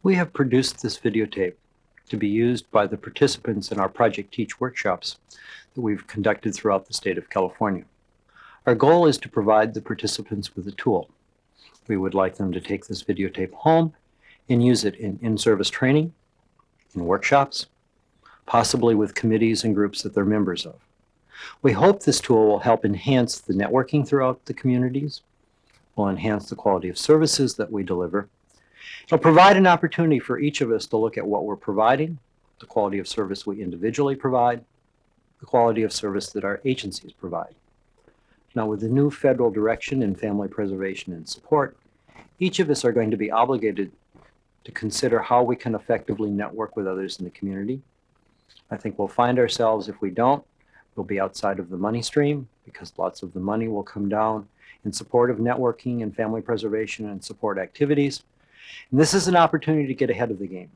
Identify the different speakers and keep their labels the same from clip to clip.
Speaker 1: We have produced this videotape to be used by the participants in our Project Teach workshops that we've conducted throughout the state of California. Our goal is to provide the participants with a tool. We would like them to take this videotape home and use it in-service training, in workshops, possibly with committees and groups that they're members of. We hope this tool will help enhance the networking throughout the communities, will enhance the quality of services that we deliver. It'll provide an opportunity for each of us to look at what we're providing, the quality of service we individually provide, the quality of service that our agencies provide. Now, with the new federal direction in family preservation and support, each of us are going to be obligated to consider how we can effectively network with others in the community. I think we'll find ourselves, if we don't, we'll be outside of the money stream because lots of the money will come down in support of networking and family preservation and support activities. And this is an opportunity to get ahead of the game.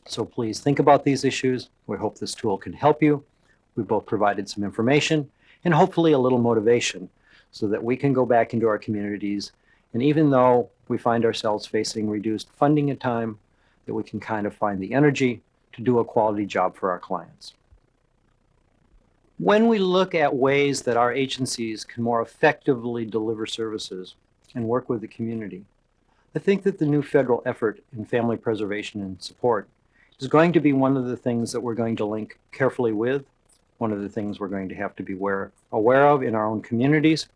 Speaker 1: So please think about these issues. We hope this tool can help you. We both provided some information and hopefully a little motivation so that we can go back into our communities. And even though we find ourselves facing reduced funding at times, that we can kind of find the energy to do a quality job for our clients. When we look at ways that our agencies can more effectively deliver services and work with the community, I think that the new federal effort in family preservation and support is going to be one of the things that we're going to link carefully with, one of the things we're going to have to be aware of in our own communities.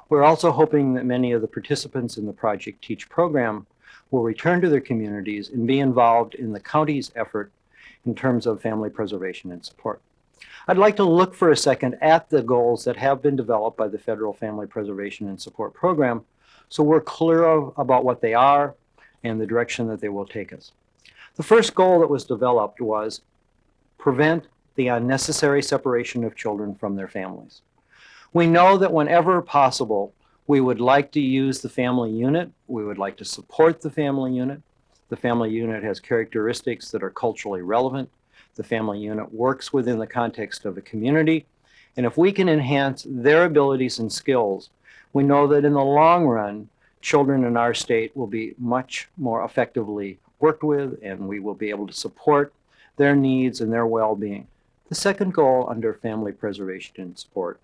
Speaker 1: We're also hoping that many of the participants in the Project Teach program will return to their communities and be involved in the county's effort in terms of family preservation and support. I'd like to look for a second at the goals that have been developed by the Federal Family Preservation and Support Program so we're clear about what they are and the direction that they will take us. The first goal that was developed was prevent the unnecessary separation of children from their families. We know that whenever possible, we would like to use the family unit. We would like to support the family unit. The family unit has characteristics that are culturally relevant. The family unit works within the context of a community. And if we can enhance their abilities and skills, we know that in the long run, children in our state will be much more effectively worked with, and we will be able to support their needs and their well-being. The second goal under family preservation and support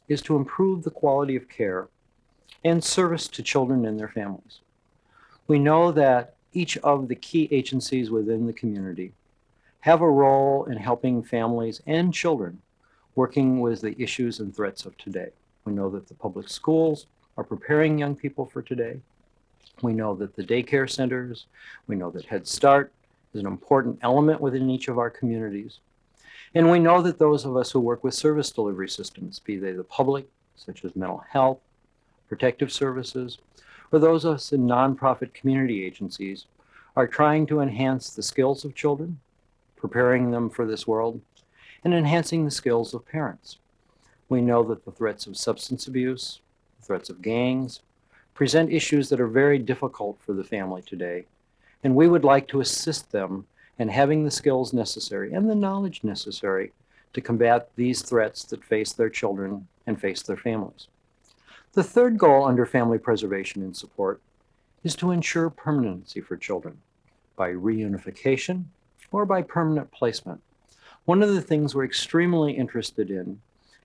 Speaker 1: is to improve the quality of care and service to children and their families. We know that each of the key agencies within the community have a role in helping families and children working with the issues and threats of today. We know that the public schools are preparing young people for today. We know that the daycare centers, we know that Head Start is an important element within each of our communities. And we know that those of us who work with service delivery systems, be they the public, such as mental health, protective services, or those of us in nonprofit community agencies, are trying to enhance the skills of children, preparing them for this world, and enhancing the skills of parents. We know that the threats of substance abuse, the threats of gangs, present issues that are very difficult for the family today, and we would like to assist them in having the skills necessary and the knowledge necessary to combat these threats that face their children and face their families. The third goal under family preservation and support is to ensure permanency for children by reunification or by permanent placement. One of the things we're extremely interested in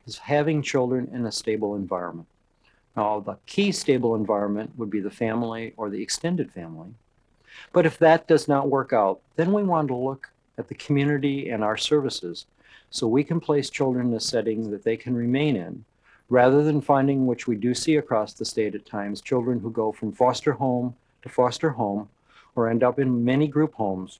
Speaker 1: is having children in a stable environment. Now, the key stable environment would be the family or the extended family. But if that does not work out, then we want to look at the community and our services so we can place children in a setting that they can remain in, rather than finding, which we do see across the state at times, children who go from foster home to foster home or end up in many group homes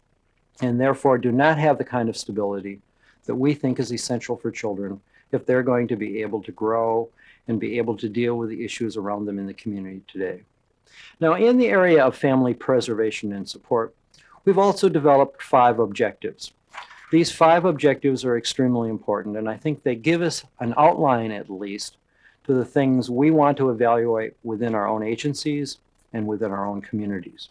Speaker 1: and therefore do not have the kind of stability that we think is essential for children if they're going to be able to grow and be able to deal with the issues around them in the community today. Now, in the area of family preservation and support, we've also developed 5 objectives. These 5 objectives are extremely important, and I think they give us an outline, at least, to the things we want to evaluate within our own agencies and within our own communities.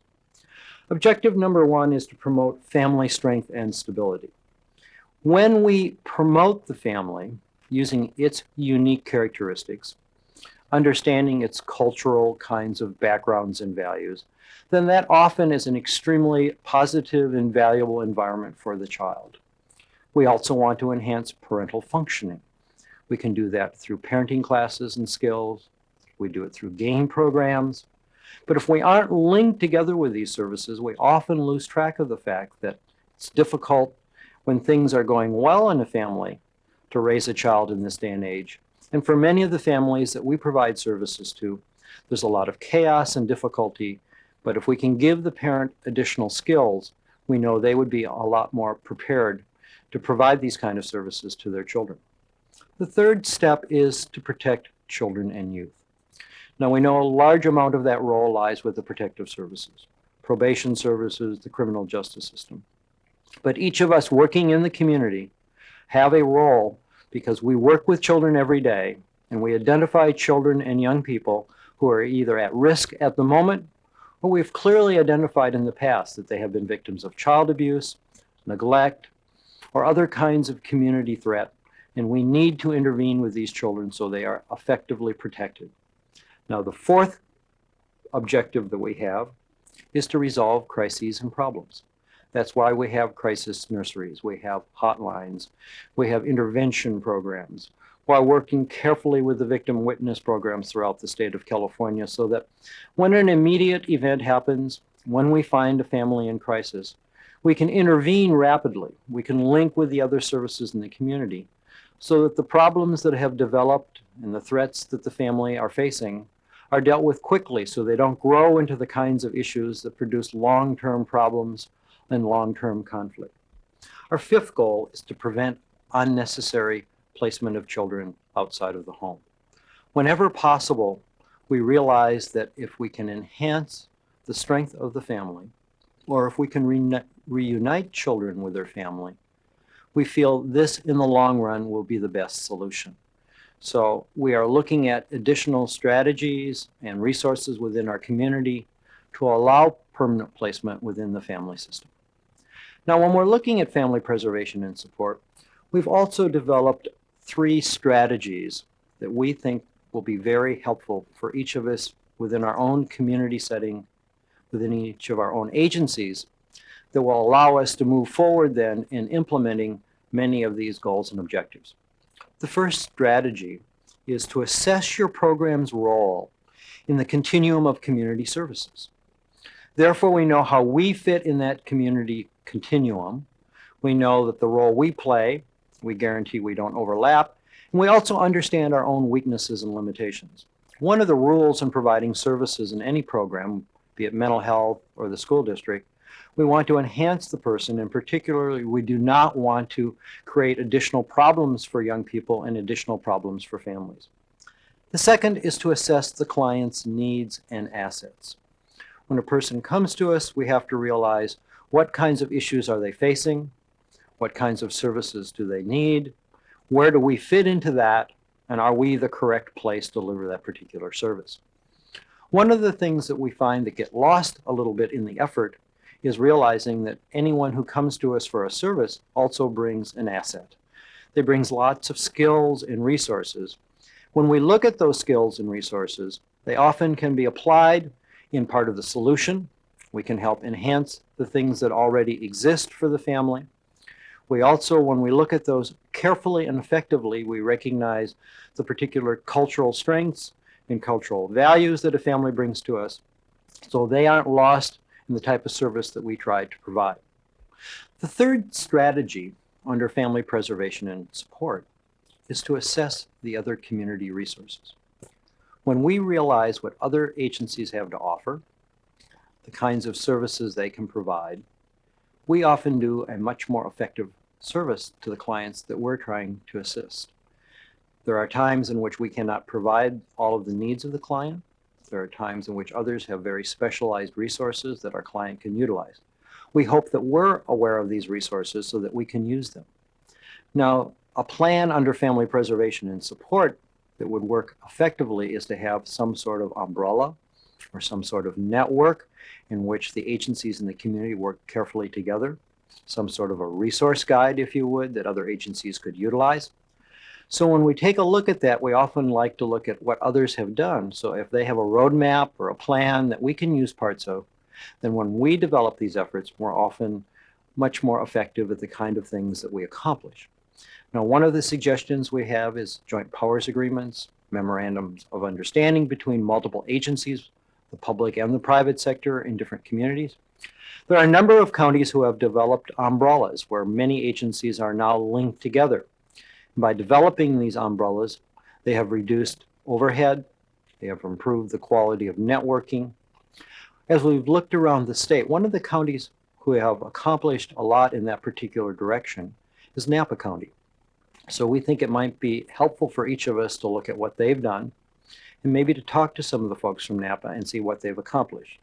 Speaker 1: Objective number 1 is to promote family strength and stability. When we promote the family using its unique characteristics, understanding its cultural kinds of backgrounds and values, then that often is an extremely positive and valuable environment for the child. We also want to enhance parental functioning. We can do that through parenting classes and skills. We do it through game programs. But if we aren't linked together with these services, we often lose track of the fact that it's difficult when things are going well in a family to raise a child in this day and age. And for many of the families that we provide services to, there's a lot of chaos and difficulty. But if we can give the parent additional skills, we know they would be a lot more prepared to provide these kind of services to their children. The third step is to protect children and youth. Now, we know a large amount of that role lies with the protective services, probation services, the criminal justice system. But each of us working in the community have a role because we work with children every day and we identify children and young people who are either at risk at the moment or we've clearly identified in the past that they have been victims of child abuse, neglect, or other kinds of community threat, and we need to intervene with these children so they are effectively protected. Now, the fourth objective that we have is to resolve crises and problems. That's why we have crisis nurseries, we have hotlines, we have intervention programs, while working carefully with the victim witness programs throughout the state of California so that when an immediate event happens, when we find a family in crisis, we can intervene rapidly. We can link with the other services in the community so that the problems that have developed and the threats that the family are facing are dealt with quickly so they don't grow into the kinds of issues that produce long-term problems and long-term conflict. Our fifth goal is to prevent unnecessary placement of children outside of the home. Whenever possible, we realize that if we can enhance the strength of the family, or if we can reunite children with their family, we feel this in the long run will be the best solution. So we are looking at additional strategies and resources within our community to allow permanent placement within the family system. Now, when we're looking at family preservation and support, we've also developed 3 strategies that we think will be very helpful for each of us within our own community setting, within each of our own agencies, that will allow us to move forward then in implementing many of these goals and objectives. The first strategy is to assess your program's role in the continuum of community services. Therefore, we know how we fit in that community continuum. We know that the role we play, we guarantee we don't overlap, and we also understand our own weaknesses and limitations. One of the rules in providing services in any program, be it mental health or the school district, we want to enhance the person, and particularly we do not want to create additional problems for young people and additional problems for families. The second is to assess the client's needs and assets. When a person comes to us, we have to realize what kinds of issues are they facing, what kinds of services do they need, where do we fit into that, and are we the correct place to deliver that particular service. One of the things that we find that get lost a little bit in the effort is realizing that anyone who comes to us for a service also brings an asset. They bring lots of skills and resources. When we look at those skills and resources, they often can be applied in part of the solution. We can help enhance the things that already exist for the family. We also, when we look at those carefully and effectively, we recognize the particular cultural strengths and cultural values that a family brings to us, so they aren't lost in the type of service that we try to provide. The third strategy under family preservation and support is to assess the other community resources. When we realize what other agencies have to offer, the kinds of services they can provide, we often do a much more effective service to the clients that we're trying to assist. There are times in which we cannot provide all of the needs of the client. There are times in which others have very specialized resources that our client can utilize. We hope that we're aware of these resources so that we can use them. Now, a plan under family preservation and support that would work effectively is to have some sort of umbrella or some sort of network in which the agencies in the community work carefully together, some sort of a resource guide, if you would, that other agencies could utilize, So when we take a look at that, we often like to look at what others have done. So if they have a roadmap or a plan that we can use parts of, then when we develop these efforts, we're often much more effective at the kind of things that we accomplish. Now, one of the suggestions we have is joint powers agreements, memorandums of understanding between multiple agencies, the public and the private sector in different communities. There are a number of counties who have developed umbrellas where many agencies are now linked together. By developing these umbrellas, they have reduced overhead, they have improved the quality of networking. As we've looked around the state, one of the counties who have accomplished a lot in that particular direction is Napa County. So we think it might be helpful for each of us to look at what they've done and maybe to talk to some of the folks from Napa and see what they've accomplished.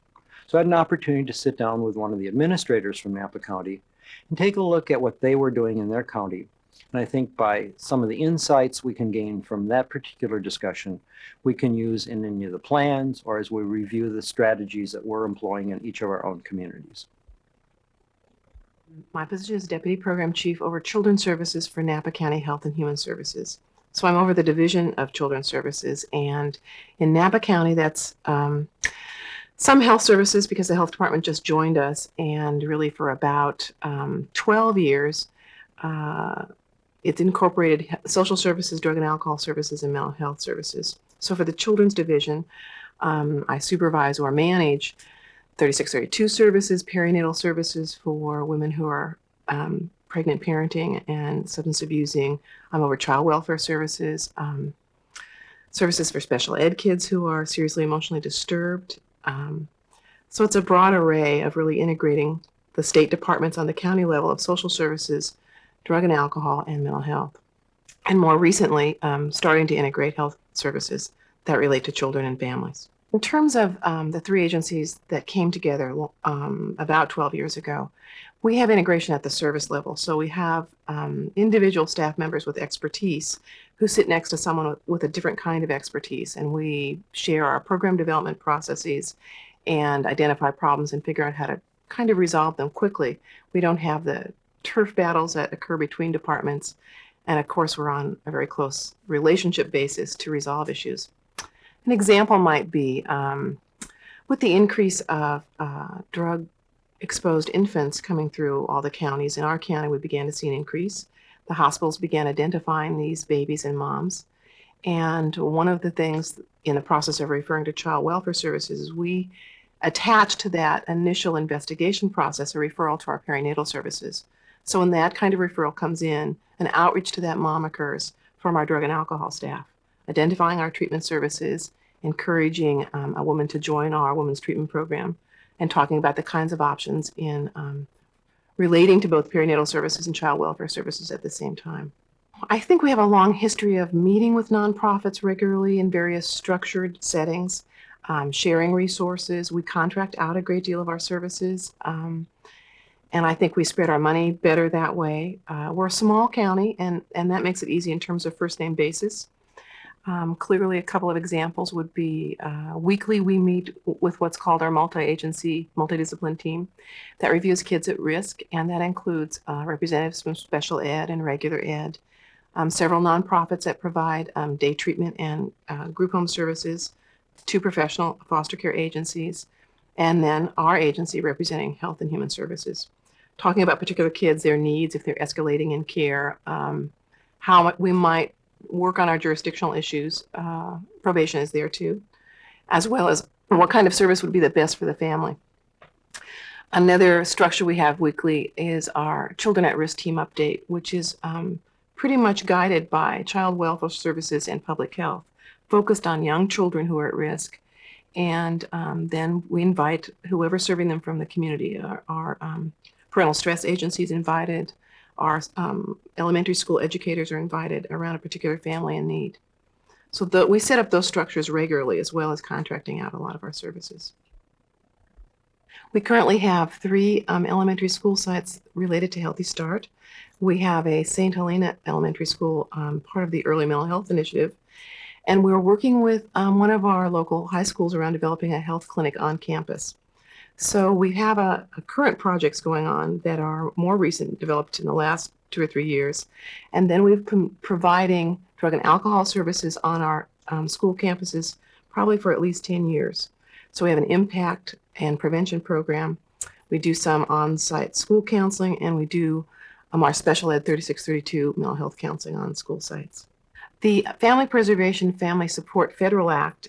Speaker 1: So I had an opportunity to sit down with one of the administrators from Napa County and take a look at what they were doing in their county. And I think by some of the insights we can gain from that particular discussion, we can use in any of the plans or as we review the strategies that we're employing in each of our own communities.
Speaker 2: My position is Deputy Program Chief over Children's Services for Napa County Health and Human Services. So I'm over the Division of Children's Services, and in Napa County, that's some health services because the health department just joined us, and really for about 12 years, it's incorporated social services, drug and alcohol services, and mental health services. So for the Children's Division, I supervise or manage 3632 services, perinatal services for women who are pregnant, parenting, and substance abusing. I'm over child welfare services, services for special ed kids who are seriously emotionally disturbed. So it's a broad array of really integrating the state departments on the county level of social services, drug and alcohol, and mental health. And more recently, starting to integrate health services that relate to children and families. In terms of the three agencies that came together about 12 years ago, we have integration at the service level. So we have individual staff members with expertise who sit next to someone with a different kind of expertise, and we share our program development processes and identify problems and figure out how to kind of resolve them quickly. We don't have the turf battles that occur between departments, and of course we're on a very close relationship basis to resolve issues. An example might be with the increase of drug-exposed infants coming through all the counties. In our county, we began to see an increase. The hospitals began identifying these babies and moms. And one of the things in the process of referring to child welfare services is we attach to that initial investigation process a referral to our perinatal services. So when that kind of referral comes in, an outreach to that mom occurs from our drug and alcohol staff, identifying our treatment services, encouraging a woman to join our women's treatment program, and talking about the kinds of options in relating to both perinatal services and child welfare services at the same time. I think we have a long history of meeting with nonprofits regularly in various structured settings, sharing resources. We contract out a great deal of our services, and I think we spread our money better that way. We're a small county, and that makes it easy in terms of first name basis. Clearly, a couple of examples would be weekly we meet with what's called our multi-agency, multidiscipline team that reviews kids at risk, and that includes representatives from special ed and regular ed, several nonprofits that provide day treatment and group home services, 2 professional foster care agencies, and then our agency representing Health and Human Services, talking about particular kids, their needs, if they're escalating in care, how we might work on our jurisdictional issues. Probation is there too, as well as what kind of service would be the best for the family. Another structure we have weekly is our Children at Risk Team Update, which is pretty much guided by child welfare services and public health, focused on young children who are at risk. And then we invite whoever's serving them from the community. Our parental stress agencies invited. Our elementary school educators are invited around a particular family in need. So we set up those structures regularly, as well as contracting out a lot of our services. We currently have 3 elementary school sites related to Healthy Start. We have a St. Helena Elementary School, part of the Early Mental Health Initiative, and we're working with one of our local high schools around developing a health clinic on campus. So we have a current projects going on that are more recent, developed in the last 2 or 3 years. And then we've been providing drug and alcohol services on our school campuses probably for at least 10 years. So we have an impact and prevention program. We do some on-site school counseling, and we do our special ed 3632 mental health counseling on school sites. The Family Preservation Family Support Federal Act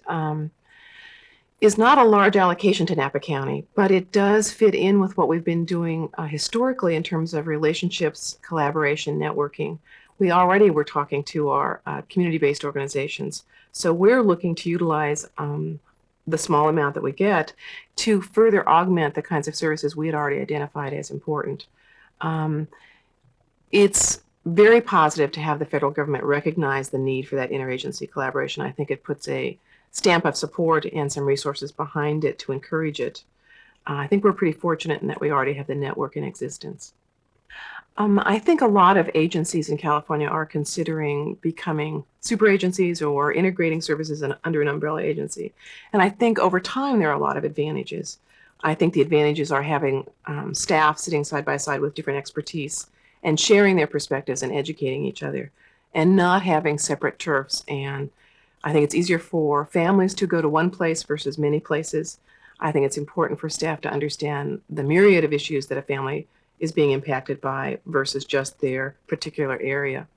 Speaker 2: is not a large allocation to Napa County, but it does fit in with what we've been doing historically in terms of relationships, collaboration, networking. We already were talking to our community-based organizations, so we're looking to utilize the small amount that we get to further augment the kinds of services we had already identified as important. It's very positive to have the federal government recognize the need for that interagency collaboration. I think it puts a stamp of support and some resources behind it to encourage it. I think we're pretty fortunate in that we already have the network in existence. I think a lot of agencies in California are considering becoming super agencies or integrating services under an umbrella agency. And I think over time there are a lot of advantages. I think the advantages are having staff sitting side by side with different expertise and sharing their perspectives and educating each other, and not having separate turfs. And I think it's easier for families to go to one place versus many places. I think it's important for staff to understand the myriad of issues that a family is being impacted by versus just their particular area.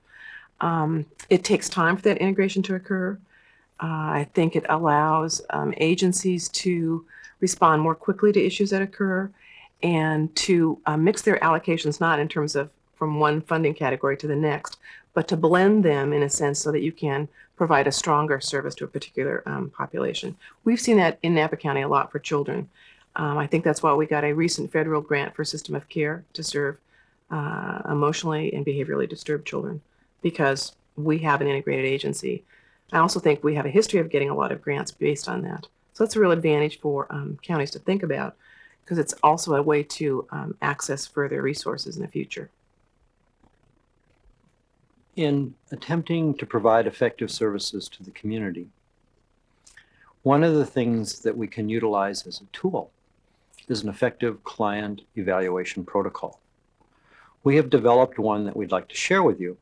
Speaker 2: It takes time for that integration to occur. I think it allows agencies to respond more quickly to issues that occur and to mix their allocations, not in terms of from one funding category to the next, but to blend them in a sense so that you can provide a stronger service to a particular population. We've seen that in Napa County a lot for children. I think that's why we got a recent federal grant for system of care to serve emotionally and behaviorally disturbed children, because we have an integrated agency. I also think we have a history of getting a lot of grants based on that. So that's a real advantage for counties to think about, because it's also a way to access further resources in the future.
Speaker 1: In attempting to provide effective services to the community, one of the things that we can utilize as a tool is an effective client evaluation protocol. We have developed one that we'd like to share with you.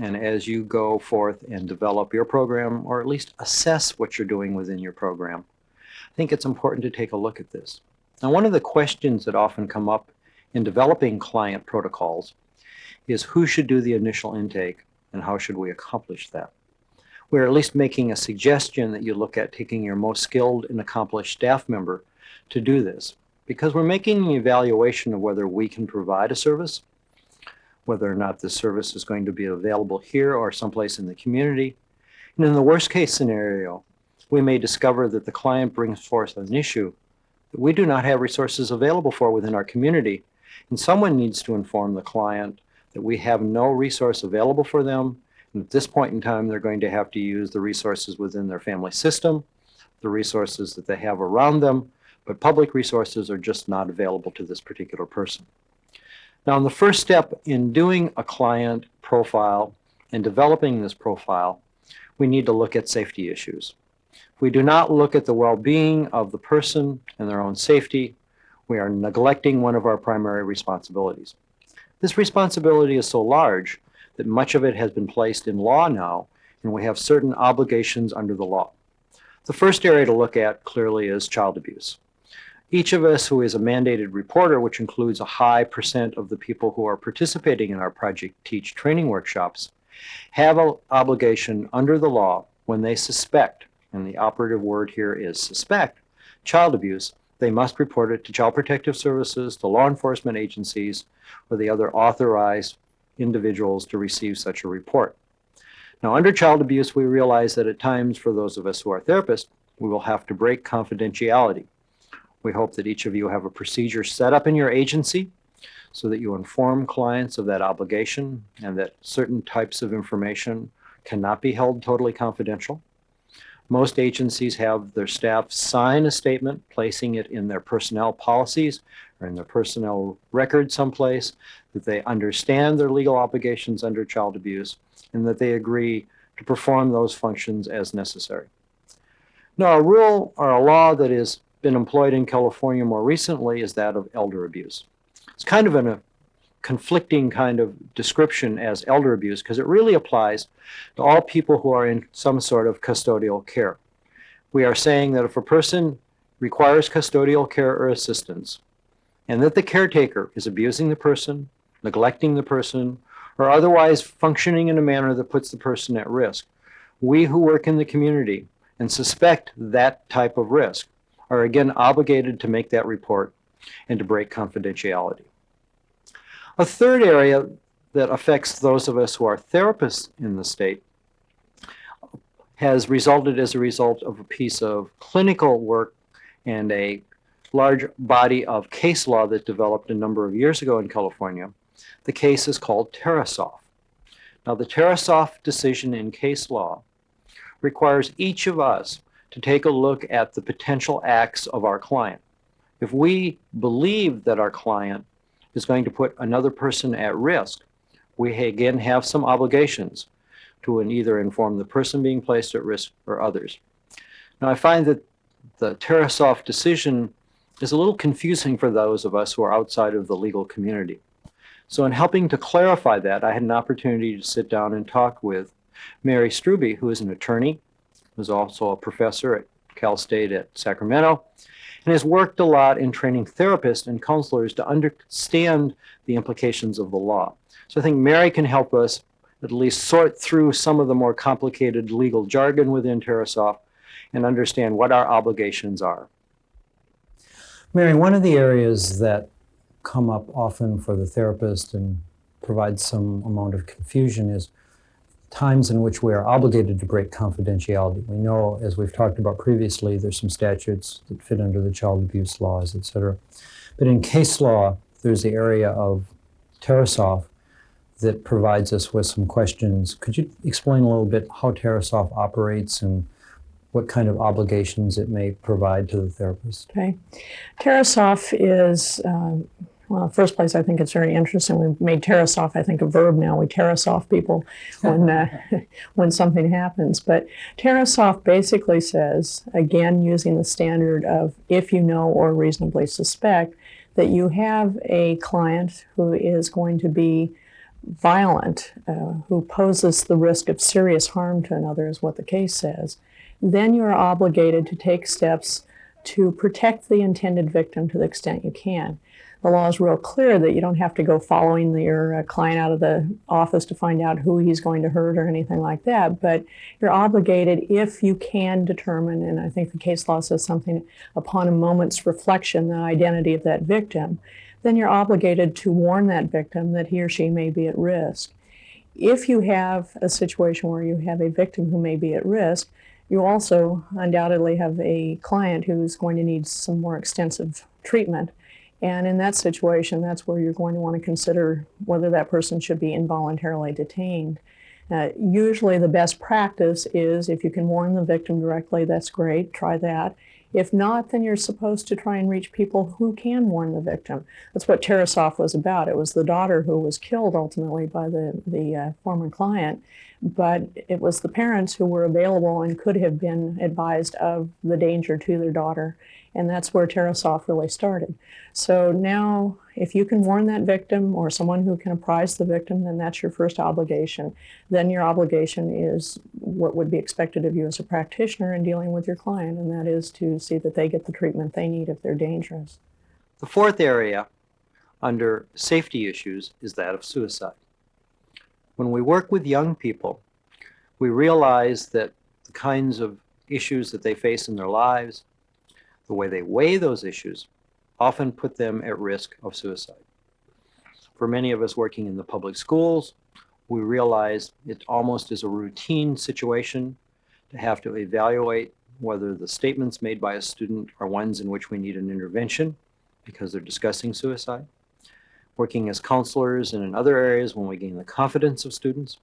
Speaker 1: And as you go forth and develop your program, or at least assess what you're doing within your program, I think it's important to take a look at this. Now, one of the questions that often come up in developing client protocols is who should do the initial intake and how should we accomplish that? We're at least making a suggestion that you look at taking your most skilled and accomplished staff member to do this, because we're making an evaluation of whether we can provide a service, whether or not this service is going to be available here or someplace in the community. And in the worst case scenario, we may discover that the client brings forth an issue that we do not have resources available for within our community, and someone needs to inform the client that we have no resource available for them, and at this point in time they're going to have to use the resources within their family system, the resources that they have around them, but public resources are just not available to this particular person. Now, in the first step in doing a client profile and developing this profile, we need to look at safety issues. If we do not look at the well-being of the person and their own safety, we are neglecting one of our primary responsibilities. This responsibility is so large that much of it has been placed in law now, and we have certain obligations under the law. The first area to look at clearly is child abuse. Each of us who is a mandated reporter, which includes a high percent of the people who are participating in our Project Teach training workshops, have an obligation under the law when they suspect, and the operative word here is suspect, child abuse. They must report it to Child Protective Services, to law enforcement agencies, or the other authorized individuals to receive such a report. Now, under child abuse, we realize that at times, for those of us who are therapists, we will have to break confidentiality. We hope that each of you have a procedure set up in your agency so that you inform clients of that obligation and that certain types of information cannot be held totally confidential. Most agencies have their staff sign a statement placing it in their personnel policies or in their personnel record someplace that they understand their legal obligations under child abuse and that they agree to perform those functions as necessary. Now, a rule or a law that has been employed in California more recently is that of elder abuse. It's kind of a conflicting kind of description as elder abuse because it really applies to all people who are in some sort of custodial care. We are saying that if a person requires custodial care or assistance, and that the caretaker is abusing the person, neglecting the person, or otherwise functioning in a manner that puts the person at risk, we who work in the community and suspect that type of risk are again obligated to make that report and to break confidentiality. A third area that affects those of us who are therapists in the state has resulted as a result of a piece of clinical work and a large body of case law that developed a number of years ago in California. The case is called Tarasoff. Now, the Tarasoff decision in case law requires each of us to take a look at the potential acts of our client. If we believe that our client is going to put another person at risk, we again have some obligations to either inform the person being placed at risk or others. Now, I find that the Tarasoff decision is a little confusing for those of us who are outside of the legal community. So in helping to clarify that, I had an opportunity to sit down and talk with Mary Struby, who is an attorney, who's also a professor at Cal State at Sacramento, and has worked a lot in training therapists and counselors to understand the implications of the law. So I think Mary can help us at least sort through some of the more complicated legal jargon within Tarasoff and understand what our obligations are.
Speaker 3: Mary, one of the areas that come up often for the therapist and provide some amount of confusion is times in which we are obligated to break confidentiality. We know, as we've talked about previously, there's some statutes that fit under the child abuse laws, et cetera. But in case law, there's the area of Tarasoff that provides us with some questions. Could you explain a little bit how Tarasoff operates and what kind of obligations it may provide to the therapist?
Speaker 4: Okay. Tarasoff is, well, first place, I think it's very interesting. We've made Tarasoff, I think, a verb now. We Tarasoff people when something happens. But Tarasoff basically says, again, using the standard of if you know or reasonably suspect that you have a client who is going to be violent, who poses the risk of serious harm to another, is what the case says, then you're obligated to take steps to protect the intended victim to the extent you can. The law is real clear that you don't have to go following your client out of the office to find out who he's going to hurt or anything like that, but you're obligated if you can determine, and I think the case law says something, upon a moment's reflection, the identity of that victim, then you're obligated to warn that victim that he or she may be at risk. If you have a situation where you have a victim who may be at risk, you also undoubtedly have a client who's going to need some more extensive treatment. And in that situation, that's where you're going to want to consider whether that person should be involuntarily detained. Usually the best practice is if you can warn the victim directly, that's great, try that. If not, then you're supposed to try and reach people who can warn the victim. That's what Tarasoff was about. It was the daughter who was killed ultimately by the former client, but it was the parents who were available and could have been advised of the danger to their daughter. And that's where Tarasoff really started. So now, if you can warn that victim or someone who can apprise the victim, then that's your first obligation. Then your obligation is what would be expected of you as a practitioner in dealing with your client, and that is to see that they get the treatment they need if they're dangerous.
Speaker 1: The fourth area under safety issues is that of suicide. When we work with young people, we realize that the kinds of issues that they face in their lives, the way they weigh those issues, often put them at risk of suicide. For many of us working in the public schools, we realize it almost is a routine situation to have to evaluate whether the statements made by a student are ones in which we need an intervention because they're discussing suicide. Working as counselors and in other areas when we gain the confidence of students.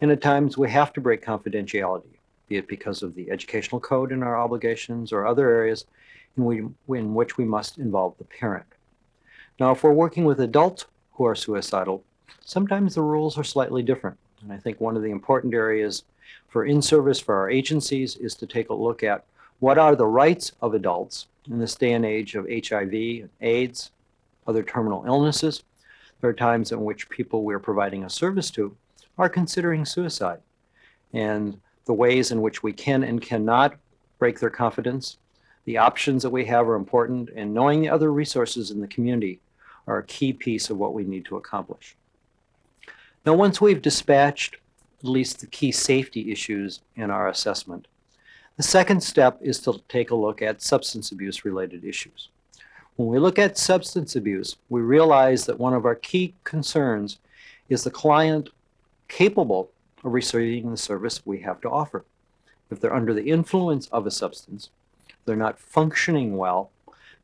Speaker 1: And at times we have to break confidentiality, be it because of the educational code and our obligations or other areas in which we must involve the parent. Now, if we're working with adults who are suicidal, sometimes the rules are slightly different. And I think one of the important areas for in-service for our agencies is to take a look at what are the rights of adults in this day and age of HIV, AIDS, other terminal illnesses, There are times in which people we're providing a service to are considering suicide. And the ways in which we can and cannot break their confidence, the options that we have are important, and knowing the other resources in the community are a key piece of what we need to accomplish. Now, once we've dispatched at least the key safety issues in our assessment, the second step is to take a look at substance abuse related issues. When we look at substance abuse, we realize that one of our key concerns is the client capable of receiving the service we have to offer. If they're under the influence of a substance, they're not functioning well,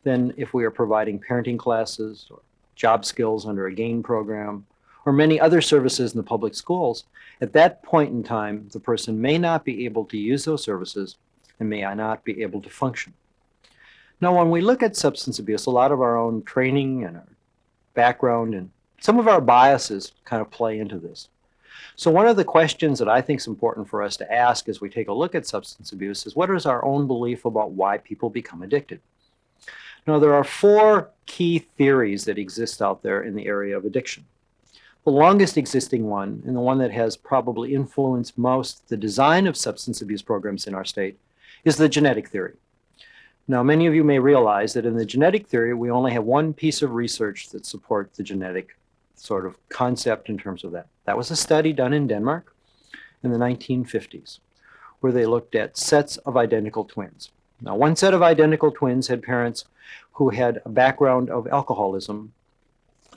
Speaker 1: then if we are providing parenting classes or job skills under a GAIN program, or many other services in the public schools, at that point in time, the person may not be able to use those services and may not be able to function. Now, when we look at substance abuse, a lot of our own training and our background and some of our biases kind of play into this. So one of the questions that I think is important for us to ask as we take a look at substance abuse is, what is our own belief about why people become addicted? Now, there are 4 key theories that exist out there in the area of addiction. The longest existing one, and the one that has probably influenced most the design of substance abuse programs in our state, is the genetic theory. Now, many of you may realize that in the genetic theory, we only have one piece of research that supports the genetic sort of concept in terms of that. That was a study done in Denmark in the 1950s, where they looked at sets of identical twins. Now, one set of identical twins had parents who had a background of alcoholism.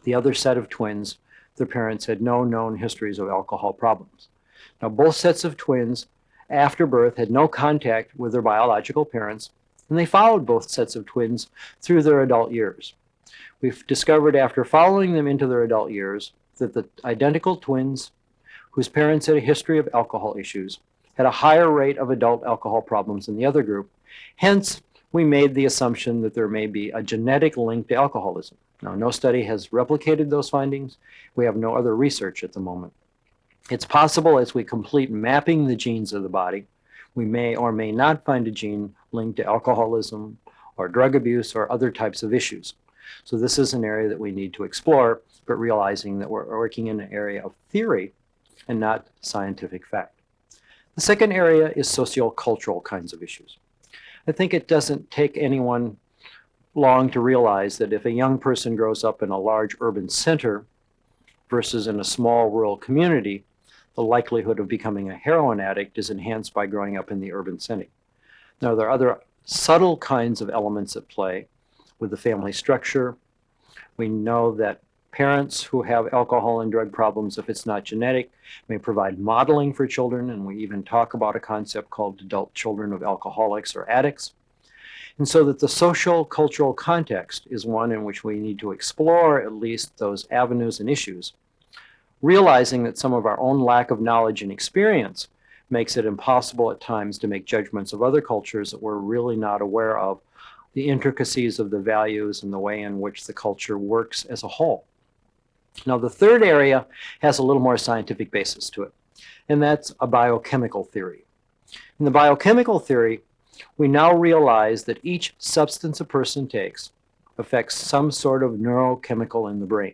Speaker 1: The other set of twins, their parents had no known histories of alcohol problems. Now, both sets of twins after birth had no contact with their biological parents, and they followed both sets of twins through their adult years. We've discovered after following them into their adult years that the identical twins whose parents had a history of alcohol issues had a higher rate of adult alcohol problems than the other group. Hence, we made the assumption that there may be a genetic link to alcoholism. Now, no study has replicated those findings. We have no other research at the moment. It's possible as we complete mapping the genes of the body, we may or may not find a gene linked to alcoholism or drug abuse or other types of issues. So this is an area that we need to explore, but realizing that we're working in an area of theory and not scientific fact. The second area is sociocultural kinds of issues. I think it doesn't take anyone long to realize that if a young person grows up in a large urban center versus in a small rural community, the likelihood of becoming a heroin addict is enhanced by growing up in the urban setting. Now, there are other subtle kinds of elements at play with the family structure. We know that parents who have alcohol and drug problems, if it's not genetic, may provide modeling for children, and we even talk about a concept called adult children of alcoholics or addicts. And so that the social cultural context is one in which we need to explore at least those avenues and issues, realizing that some of our own lack of knowledge and experience makes it impossible at times to make judgments of other cultures that we're really not aware of, the intricacies of the values and the way in which the culture works as a whole. Now, the third area has a little more scientific basis to it, and that's a biochemical theory. In the biochemical theory, we now realize that each substance a person takes affects some sort of neurochemical in the brain.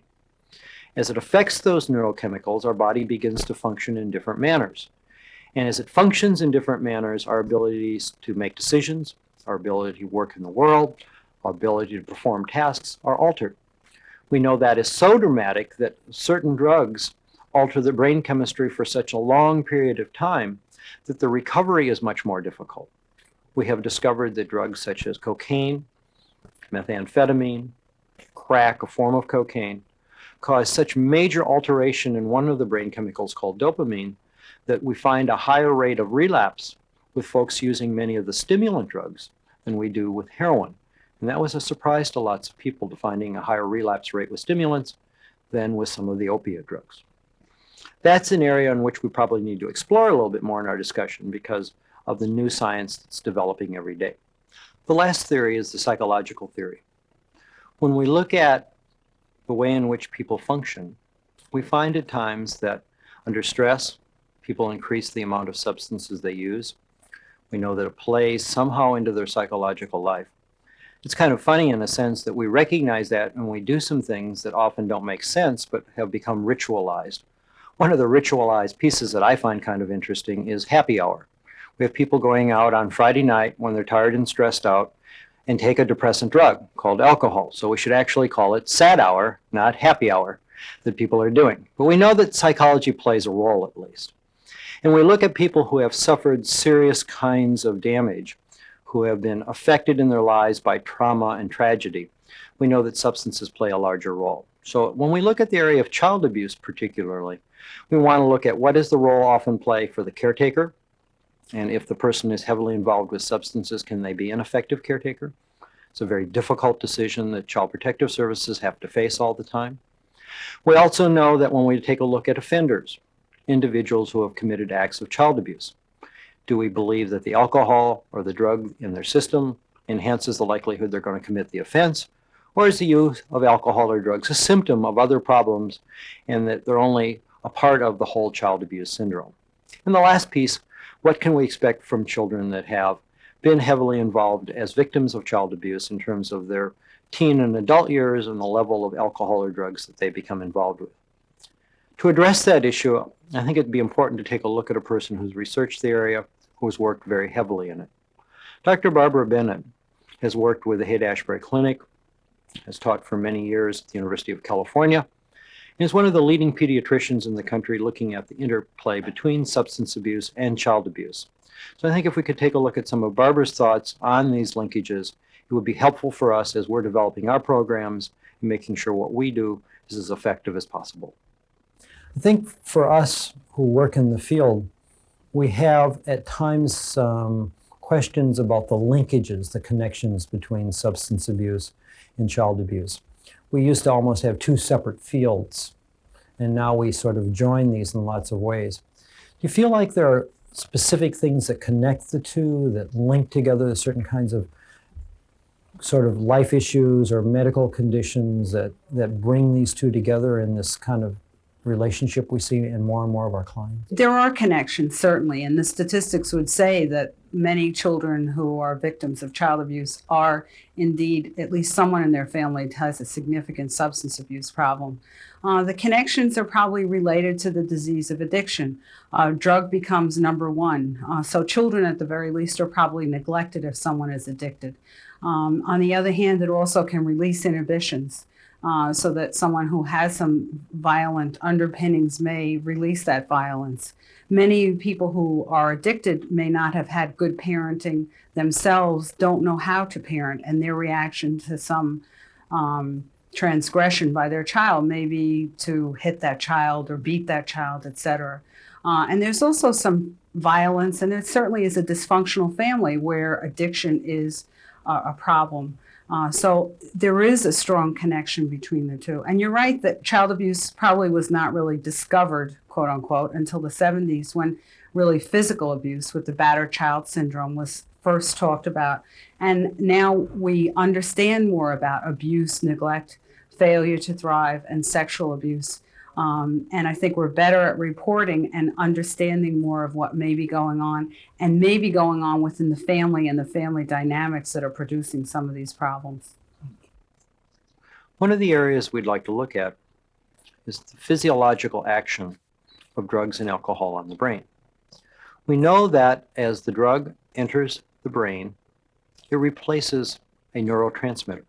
Speaker 1: As it affects those neurochemicals, our body begins to function in different manners. And as it functions in different manners, our abilities to make decisions, our ability to work in the world, our ability to perform tasks are altered. We know that is so dramatic that certain drugs alter the brain chemistry for such a long period of time that the recovery is much more difficult. We have discovered that drugs such as cocaine, methamphetamine, crack, a form of cocaine, cause such major alteration in one of the brain chemicals called dopamine that we find a higher rate of relapse with folks using many of the stimulant drugs than we do with heroin. And that was a surprise to lots of people, to finding a higher relapse rate with stimulants than with some of the opiate drugs. That's an area in which we probably need to explore a little bit more in our discussion because of the new science that's developing every day. The last theory is the psychological theory. When we look at the way in which people function, we find at times that under stress, people increase the amount of substances they use. We know that it plays somehow into their psychological life. It's kind of funny in a sense that we recognize that and we do some things that often don't make sense but have become ritualized. One of the ritualized pieces that I find kind of interesting is happy hour. We have people going out on Friday night when they're tired and stressed out and take a depressant drug called alcohol. So we should actually call it sad hour, not happy hour, that people are doing. But we know that psychology plays a role at least. And we look at people who have suffered serious kinds of damage, who have been affected in their lives by trauma and tragedy. We know that substances play a larger role. So when we look at the area of child abuse particularly, we want to look at what is the role often play for the caretaker, and if the person is heavily involved with substances, can they be an effective caretaker? It's a very difficult decision that Child Protective Services have to face all the time. We also know that when we take a look at offenders, individuals who have committed acts of child abuse, do we believe that the alcohol or the drug in their system enhances the likelihood they're going to commit the offense? Or is the use of alcohol or drugs a symptom of other problems and that they're only a part of the whole child abuse syndrome? And the last piece, what can we expect from children that have been heavily involved as victims of child abuse in terms of their teen and adult years and the level of alcohol or drugs that they become involved with? To address that issue, I think it'd be important to take a look at a person who's researched the area, who's worked very heavily in it. Dr. Barbara Bennett has worked with the Haight-Ashbury Clinic, has taught for many years at the University of California, and is one of the leading pediatricians in the country looking at the interplay between substance abuse and child abuse. So I think if we could take a look at some of Barbara's thoughts on these linkages, it would be helpful for us as we're developing our programs and making sure what we do is as effective as possible.
Speaker 3: I think for us who work in the field, we have at times questions about the linkages, the connections between substance abuse and child abuse. We used to almost have two separate fields, and now we sort of join these in lots of ways. Do you feel like there are specific things that connect the two, that link together certain kinds of sort of life issues or medical conditions that bring these two together in this kind of relationship we see in more and more of our clients?
Speaker 5: There are connections, certainly, and the statistics would say that many children who are victims of child abuse are indeed, at least someone in their family has a significant substance abuse problem. The connections are probably related to the disease of addiction. Drug becomes number one. So children at the very least are probably neglected if someone is addicted. On the other hand, it also can release inhibitions. So that someone who has some violent underpinnings may release that violence. Many people who are addicted may not have had good parenting themselves, don't know how to parent, and their reaction to some transgression by their child may be to hit that child or beat that child, etc. And there's also some violence, and it certainly is a dysfunctional family where addiction is a problem. So there is a strong connection between the two. And you're right that child abuse probably was not really discovered, quote unquote, until the 70s when really physical abuse with the battered child syndrome was first talked about. And now we understand more about abuse, neglect, failure to thrive, and sexual abuse. And I think we're better at reporting and understanding more of what may be going on and may be going on within the family and the family dynamics that are producing some of these problems.
Speaker 1: One of the areas we'd like to look at is the physiological action of drugs and alcohol on the brain. We know that as the drug enters the brain, it replaces a neurotransmitter.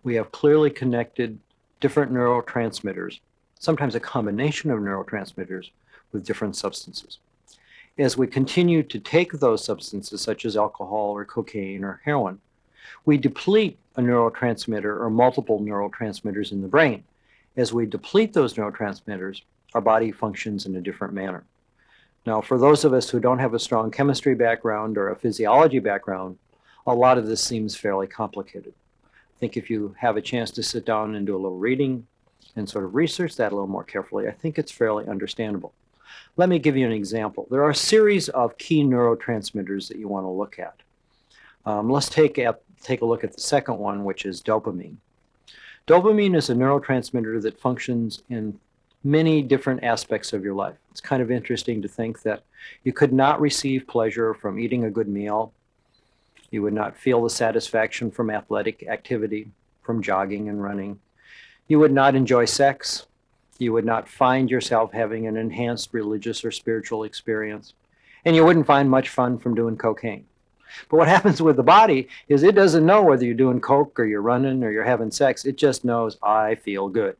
Speaker 1: We have clearly connected different neurotransmitters, sometimes a combination of neurotransmitters with different substances. As we continue to take those substances, such as alcohol or cocaine or heroin, we deplete a neurotransmitter or multiple neurotransmitters in the brain. As we deplete those neurotransmitters, our body functions in a different manner. Now, for those of us who don't have a strong chemistry background or a physiology background, a lot of this seems fairly complicated. I think if you have a chance to sit down and do a little reading and sort of research that a little more carefully, I think it's fairly understandable. Let me give you an example. There are a series of key neurotransmitters that you want to look at. Let's take a look at the second one, which is dopamine. Dopamine is a neurotransmitter that functions in many different aspects of your life. It's kind of interesting to think that you could not receive pleasure from eating a good meal You would not feel the satisfaction from athletic activity, from jogging and running. You would not enjoy sex. You would not find yourself having an enhanced religious or spiritual experience. And you wouldn't find much fun from doing cocaine. But what happens with the body is it doesn't know whether you're doing coke or you're running or you're having sex. It just knows, I feel good.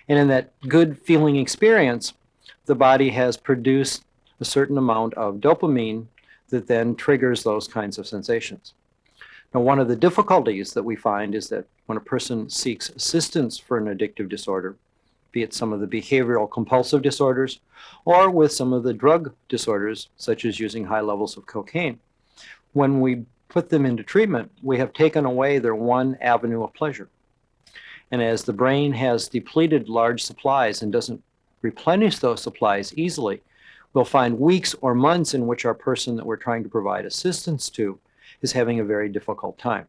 Speaker 1: And in that good feeling experience, the body has produced a certain amount of dopamine that then triggers those kinds of sensations. Now, one of the difficulties that we find is that when a person seeks assistance for an addictive disorder, be it some of the behavioral compulsive disorders or with some of the drug disorders, such as using high levels of cocaine, when we put them into treatment, we have taken away their one avenue of pleasure. And as the brain has depleted large supplies and doesn't replenish those supplies easily, we'll find weeks or months in which our person that we're trying to provide assistance to is having a very difficult time.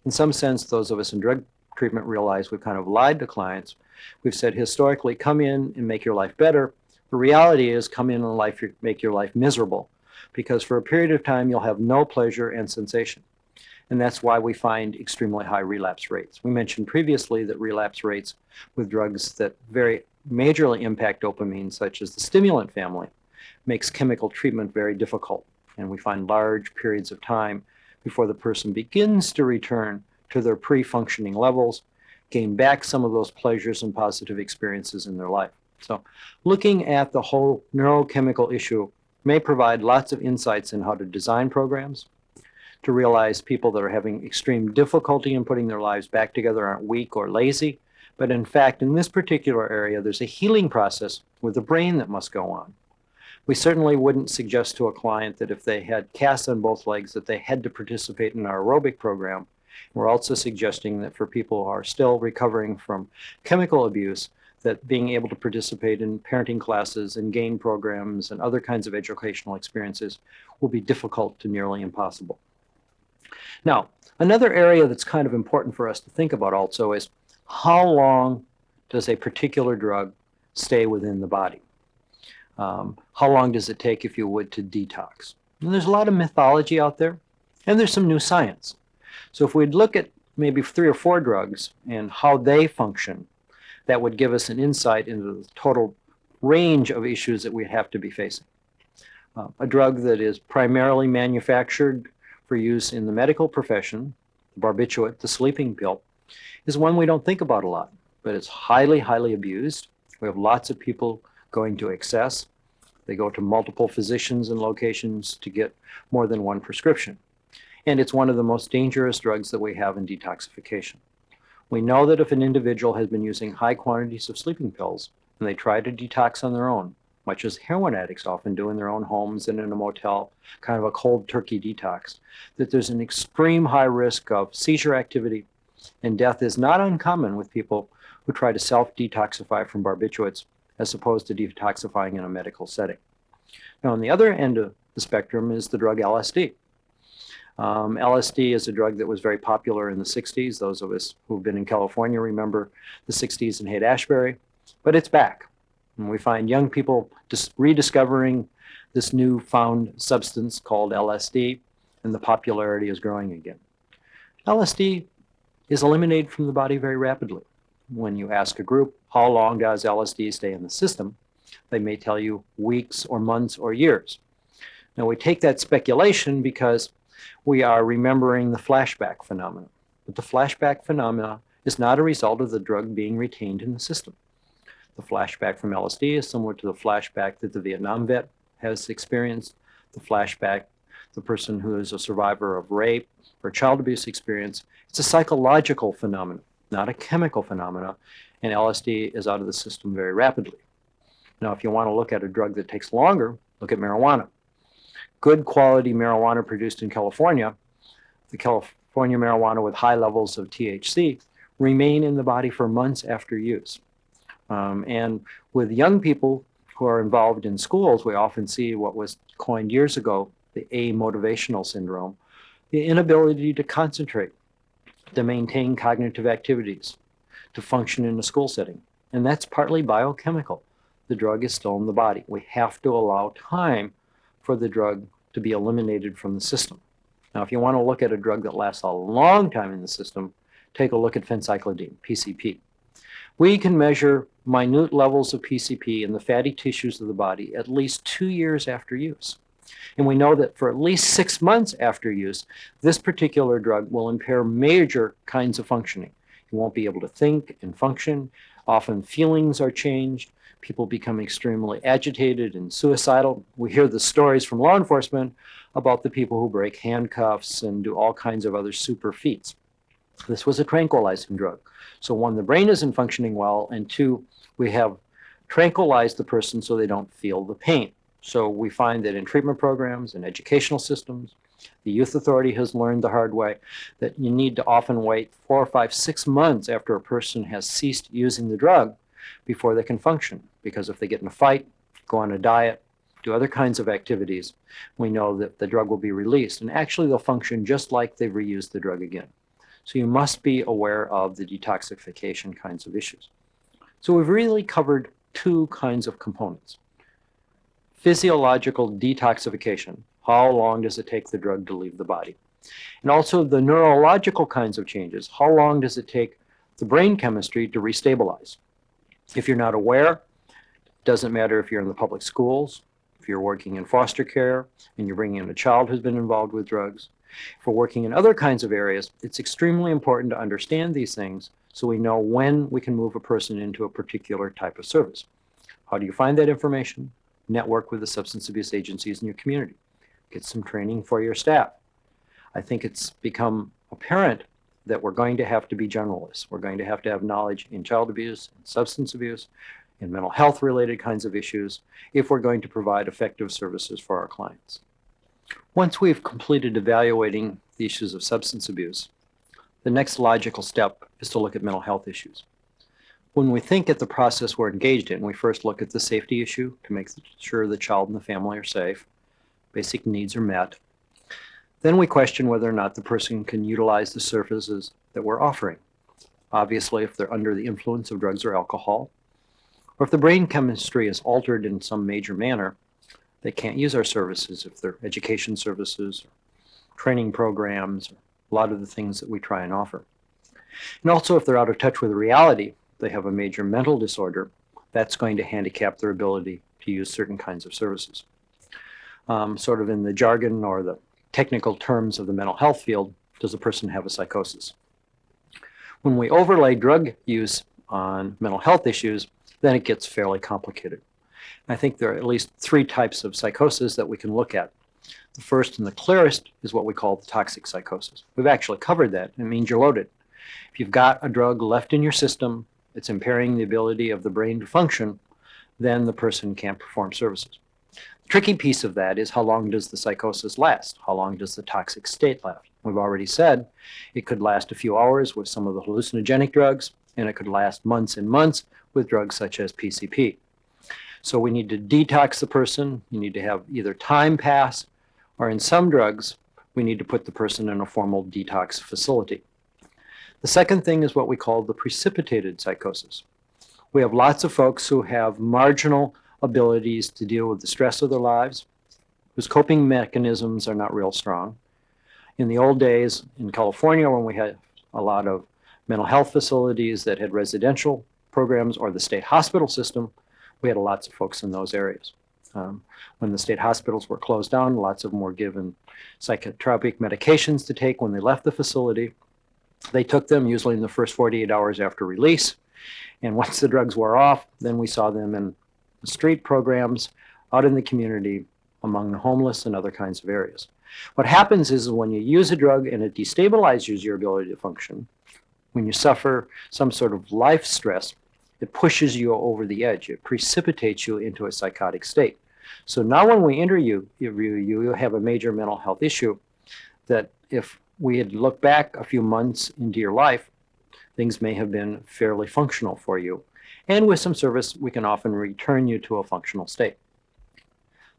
Speaker 1: In some sense, those of us in drug treatment realize we've kind of lied to clients. We've said historically, come in and make your life better. The reality is come in and make your life miserable, because for a period of time, you'll have no pleasure and sensation. And that's why we find extremely high relapse rates. We mentioned previously that relapse rates with drugs that very majorly impact dopamine, such as the stimulant family, makes chemical treatment very difficult. And we find large periods of time before the person begins to return to their pre-functioning levels, gain back some of those pleasures and positive experiences in their life. So looking at the whole neurochemical issue may provide lots of insights in how to design programs, to realize people that are having extreme difficulty in putting their lives back together aren't weak or lazy, but in fact, in this particular area, there's a healing process with the brain that must go on. We certainly wouldn't suggest to a client that if they had casts on both legs that they had to participate in our aerobic program. We're also suggesting that for people who are still recovering from chemical abuse, that being able to participate in parenting classes and GAIN programs and other kinds of educational experiences will be difficult to nearly impossible. Now, another area that's kind of important for us to think about also is how long does a particular drug stay within the body? How long does it take, if you would, to detox? And there's a lot of mythology out there, and there's some new science. So if we'd look at maybe 3 or 4 drugs and how they function, that would give us an insight into the total range of issues that we have to be facing. A drug that is primarily manufactured for use in the medical profession, barbiturate, the sleeping pill, is one we don't think about a lot, but it's highly, highly abused. We have lots of people going to excess. They go to multiple physicians and locations to get more than one prescription. And it's one of the most dangerous drugs that we have in detoxification. We know that if an individual has been using high quantities of sleeping pills and they try to detox on their own, much as heroin addicts often do in their own homes and in a motel, kind of a cold turkey detox, that there's an extreme high risk of seizure activity, and death is not uncommon with people who try to self-detoxify from barbiturates as opposed to detoxifying in a medical setting. Now, on the other end of the spectrum is the drug LSD. LSD is a drug that was very popular in the 60s. Those of us who've been in California remember the 60s and Haight-Ashbury, but it's back. And we find young people just rediscovering this newfound substance called LSD, and the popularity is growing again. LSD is eliminated from the body very rapidly. When you ask a group, how long does LSD stay in the system? They may tell you weeks or months or years. Now, we take that speculation because we are remembering the flashback phenomena. But the flashback phenomena is not a result of the drug being retained in the system. The flashback from LSD is similar to the flashback that the Vietnam vet has experienced, the flashback, the person who is a survivor of rape or child abuse experience. It's a psychological phenomenon, not a chemical phenomena, and LSD is out of the system very rapidly. Now, if you want to look at a drug that takes longer, look at marijuana. Good quality marijuana produced in California, the California marijuana with high levels of THC, remain in the body for months after use. And with young people who are involved in schools, we often see what was coined years ago, the amotivational syndrome, the inability to concentrate, to maintain cognitive activities, to function in a school setting. And that's partly biochemical. The drug is still in the body. We have to allow time for the drug to be eliminated from the system. Now, if you want to look at a drug that lasts a long time in the system, take a look at phencyclidine, PCP. We can measure minute levels of PCP in the fatty tissues of the body at least 2 years after use. And we know that for at least 6 months after use, this particular drug will impair major kinds of functioning. You won't be able to think and function. Often feelings are changed. People become extremely agitated and suicidal. We hear the stories from law enforcement about the people who break handcuffs and do all kinds of other super feats. This was a tranquilizing drug. So one, the brain isn't functioning well, and two, we have tranquilized the person so they don't feel the pain. So we find that in treatment programs and educational systems, the Youth Authority has learned the hard way that you need to often wait 4 or 5, 6 months after a person has ceased using the drug before they can function. Because if they get in a fight, go on a diet, do other kinds of activities, we know that the drug will be released. And actually they'll function just like they've reused the drug again. So you must be aware of the detoxification kinds of issues. So we've really covered 2 kinds of components. Physiological detoxification. How long does it take the drug to leave the body? And also the neurological kinds of changes. How long does it take the brain chemistry to restabilize? If you're not aware, it doesn't matter if you're in the public schools, if you're working in foster care and you're bringing in a child who's been involved with drugs. If we're working in other kinds of areas, it's extremely important to understand these things so we know when we can move a person into a particular type of service. How do you find that information? Network with the substance abuse agencies in your community. Get some training for your staff. I think it's become apparent that we're going to have to be generalists. We're going to have knowledge in child abuse, in substance abuse, in mental health related kinds of issues if we're going to provide effective services for our clients. Once we've completed evaluating the issues of substance abuse, the next logical step is to look at mental health issues. When we think at the process we're engaged in, we first look at the safety issue to make sure the child and the family are safe, basic needs are met. Then we question whether or not the person can utilize the services that we're offering. Obviously, if they're under the influence of drugs or alcohol, or if the brain chemistry is altered in some major manner, they can't use our services if they're education services, or training programs, or a lot of the things that we try and offer. And also, if they're out of touch with reality, they have a major mental disorder, that's going to handicap their ability to use certain kinds of services. Sort of in the jargon or the technical terms of the mental health field, does a person have a psychosis? When we overlay drug use on mental health issues, then it gets fairly complicated. I think there are at least 3 types of psychosis that we can look at. The first and the clearest is what we call the toxic psychosis. We've actually covered that. It means you're loaded. If you've got a drug left in your system, it's impairing the ability of the brain to function, then the person can't perform services. The tricky piece of that is how long does the psychosis last? How long does the toxic state last? We've already said it could last a few hours with some of the hallucinogenic drugs, and it could last months and months with drugs such as PCP. So we need to detox the person. You need to have either time pass, or in some drugs, we need to put the person in a formal detox facility. The second thing is what we call the precipitated psychosis. We have lots of folks who have marginal abilities to deal with the stress of their lives, whose coping mechanisms are not real strong. In the old days in California, when we had a lot of mental health facilities that had residential programs or the state hospital system, we had lots of folks in those areas. When the state hospitals were closed down, lots of them were given psychotropic medications to take when they left the facility. They took them usually in the first 48 hours after release. And once the drugs wore off, then we saw them in the street programs out in the community among the homeless and other kinds of areas. What happens is when you use a drug and it destabilizes your ability to function, when you suffer some sort of life stress, it pushes you over the edge. It precipitates you into a psychotic state. So now when we interview you, you have a major mental health issue that if we had looked back a few months into your life, things may have been fairly functional for you. And with some service, we can often return you to a functional state.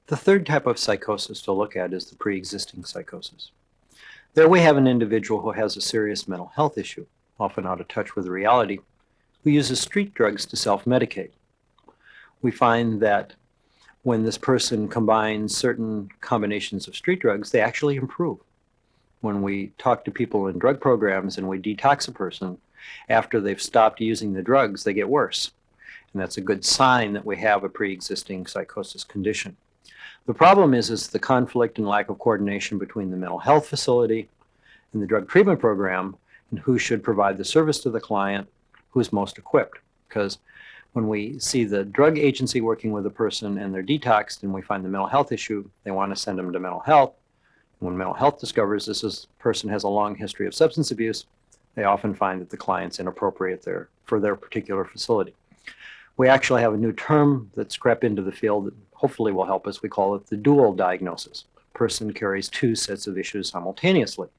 Speaker 1: The third type of psychosis to look at is the pre-existing psychosis. There we have an individual who has a serious mental health issue, often out of touch with reality, who uses street drugs to self-medicate. We find that when this person combines certain combinations of street drugs, they actually improve. when we talk to people in drug programs and we detox a person, after they've stopped using the drugs, they get worse. And that's a good sign that we have a pre-existing psychosis condition. The problem is the conflict and lack of coordination between the mental health facility and the drug treatment program, and who should provide the service to the client, who's most equipped. Because when we see the drug agency working with a person and they're detoxed and we find the mental health issue, they want to send them to mental health. When mental health discovers this person has a long history of substance abuse, they often find that the client's inappropriate there for their particular facility. We actually have a new term that's crept into the field that hopefully will help us. We call it the dual diagnosis. A person carries two sets of issues simultaneously.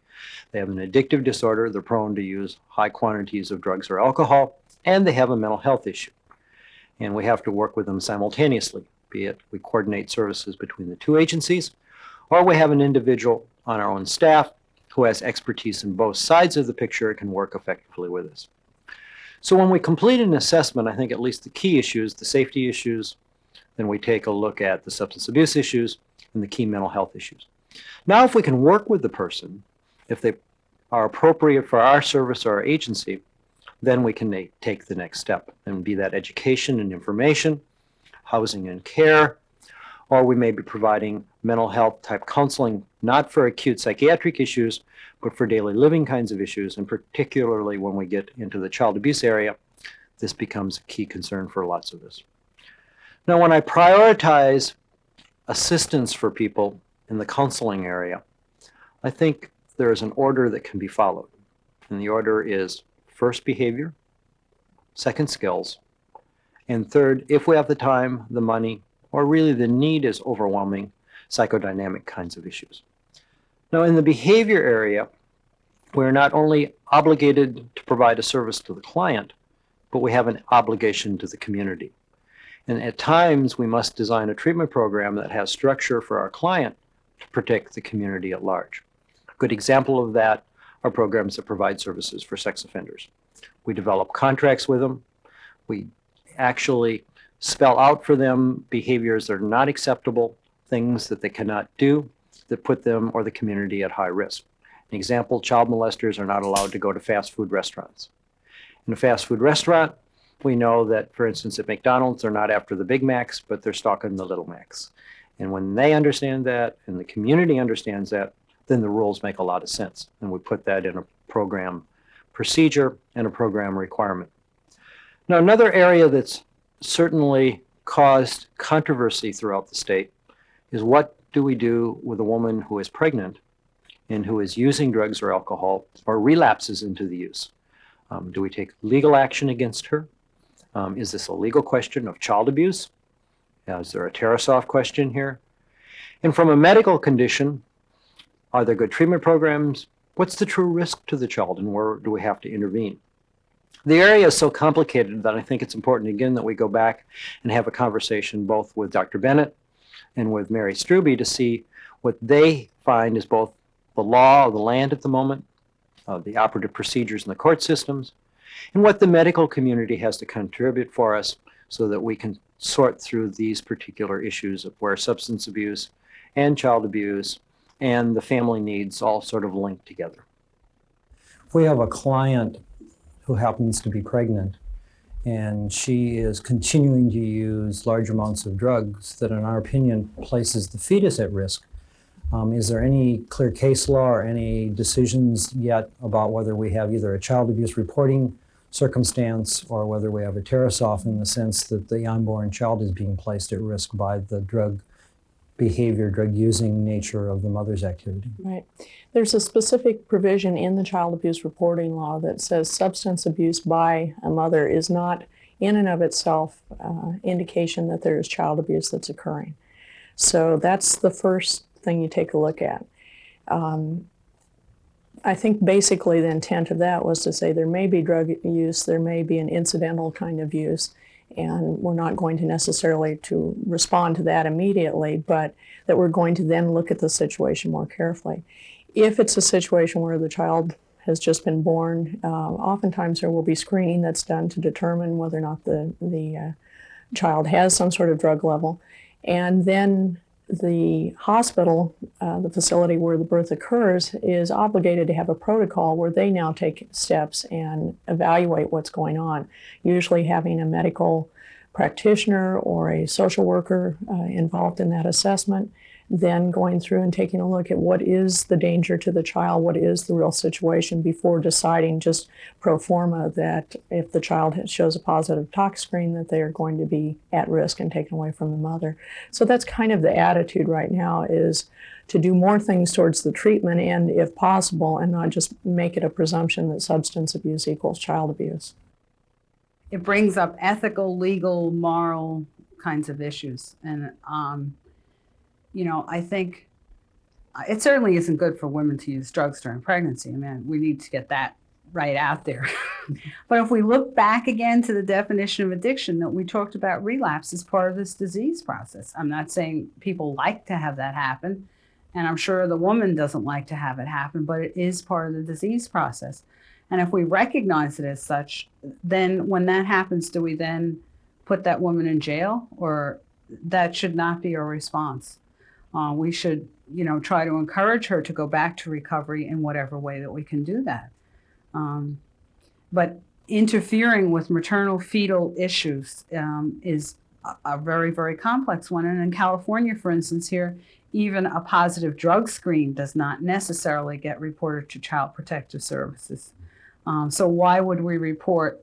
Speaker 1: They have an addictive disorder, they're prone to use high quantities of drugs or alcohol, and they have a mental health issue. And we have to work with them simultaneously, be it we coordinate services between the two agencies, or we have an individual on our own staff who has expertise in both sides of the picture and can work effectively with us. So when we complete an assessment, I think at least the key issues, the safety issues, then we take a look at the substance abuse issues and the key mental health issues. Now, if we can work with the person, if they are appropriate for our service or our agency, then we can take the next step, and be that education and information, housing and care, or we may be providing mental health type counseling, not for acute psychiatric issues, but for daily living kinds of issues, and particularly when we get into the child abuse area, this becomes a key concern for lots of us. Now, when I prioritize assistance for people in the counseling area, I think there is an order that can be followed. And the order is first behavior, second skills, and third, if we have the time, the money, or really the need is overwhelming, psychodynamic kinds of issues. Now, in the behavior area, we're not only obligated to provide a service to the client, but we have an obligation to the community. And at times, we must design a treatment program that has structure for our client to protect the community at large. A good example of that are programs that provide services for sex offenders. We develop contracts with them. We actually spell out for them behaviors that are not acceptable, things that they cannot do that put them or the community at high risk. An example, child molesters are not allowed to go to fast food restaurants. In a fast food restaurant, we know that, for instance, at McDonald's, they're not after the Big Macs, but they're stalking the Little Macs. And when they understand that and the community understands that, then the rules make a lot of sense. And we put that in a program procedure and a program requirement. Now, another area that's certainly caused controversy throughout the state is what do we do with a woman who is pregnant and who is using drugs or alcohol or relapses into the use? Do we take legal action against her? Is this a legal question of child abuse? Is there a Tarasoff question here? And from a medical condition, are there good treatment programs? What's the true risk to the child, and where do we have to intervene? The area is so complicated that I think it's important, again, that we go back and have a conversation both with Dr. Bennett and with Mary Strube to see what they find is both the law of the land at the moment, the operative procedures in the court systems, and what the medical community has to contribute for us so that we can sort through these particular issues of where substance abuse and child abuse and the family needs all sort of link together.
Speaker 3: If we have a client who happens to be pregnant and she is continuing to use large amounts of drugs that, in our opinion, places the fetus at risk, is there any clear case law or any decisions yet about whether we have either a child abuse reporting circumstance or whether we have a Tarasoff in the sense that the unborn child is being placed at risk by the drug behavior, drug using nature of the mother's activity?
Speaker 4: Right. There's a specific provision in the child abuse reporting law that says substance abuse by a mother is not in and of itself indication that there is child abuse that's occurring. So that's the first thing you take a look at. I think basically the intent of that was to say there may be drug use, there may be an incidental kind of use, and we're not going to necessarily to respond to that immediately, but that we're going to then look at the situation more carefully. If it's a situation where the child has just been born, oftentimes there will be screening that's done to determine whether or not the child has some sort of drug level. And then the hospital, the facility where the birth occurs, is obligated to have a protocol where they now take steps and evaluate what's going on, usually having a medical practitioner or a social worker involved in that assessment, then going through and taking a look at what is the danger to the child, what is the real situation, before deciding just pro forma that if the child shows a positive tox screen, that they are going to be at risk and taken away from the mother. So that's kind of the attitude right now, is to do more things towards the treatment and, if possible, and not just make it a presumption that substance abuse equals child abuse.
Speaker 5: It brings up ethical, legal, moral kinds of issues. And, I think it certainly isn't good for women to use drugs during pregnancy. I mean, we need to get that right out there. But if we look back again to the definition of addiction, that we talked about relapse as part of this disease process. I'm not saying people like to have that happen, and I'm sure the woman doesn't like to have it happen, but it is part of the disease process. And if we recognize it as such, then when that happens, do we then put that woman in jail? Or that should not be our response. We should, try to encourage her to go back to recovery in whatever way that we can do that. But interfering with maternal fetal issues is a very, very complex one. And in California, for instance, here, even a positive drug screen does not necessarily get reported to Child Protective Services. So why would we report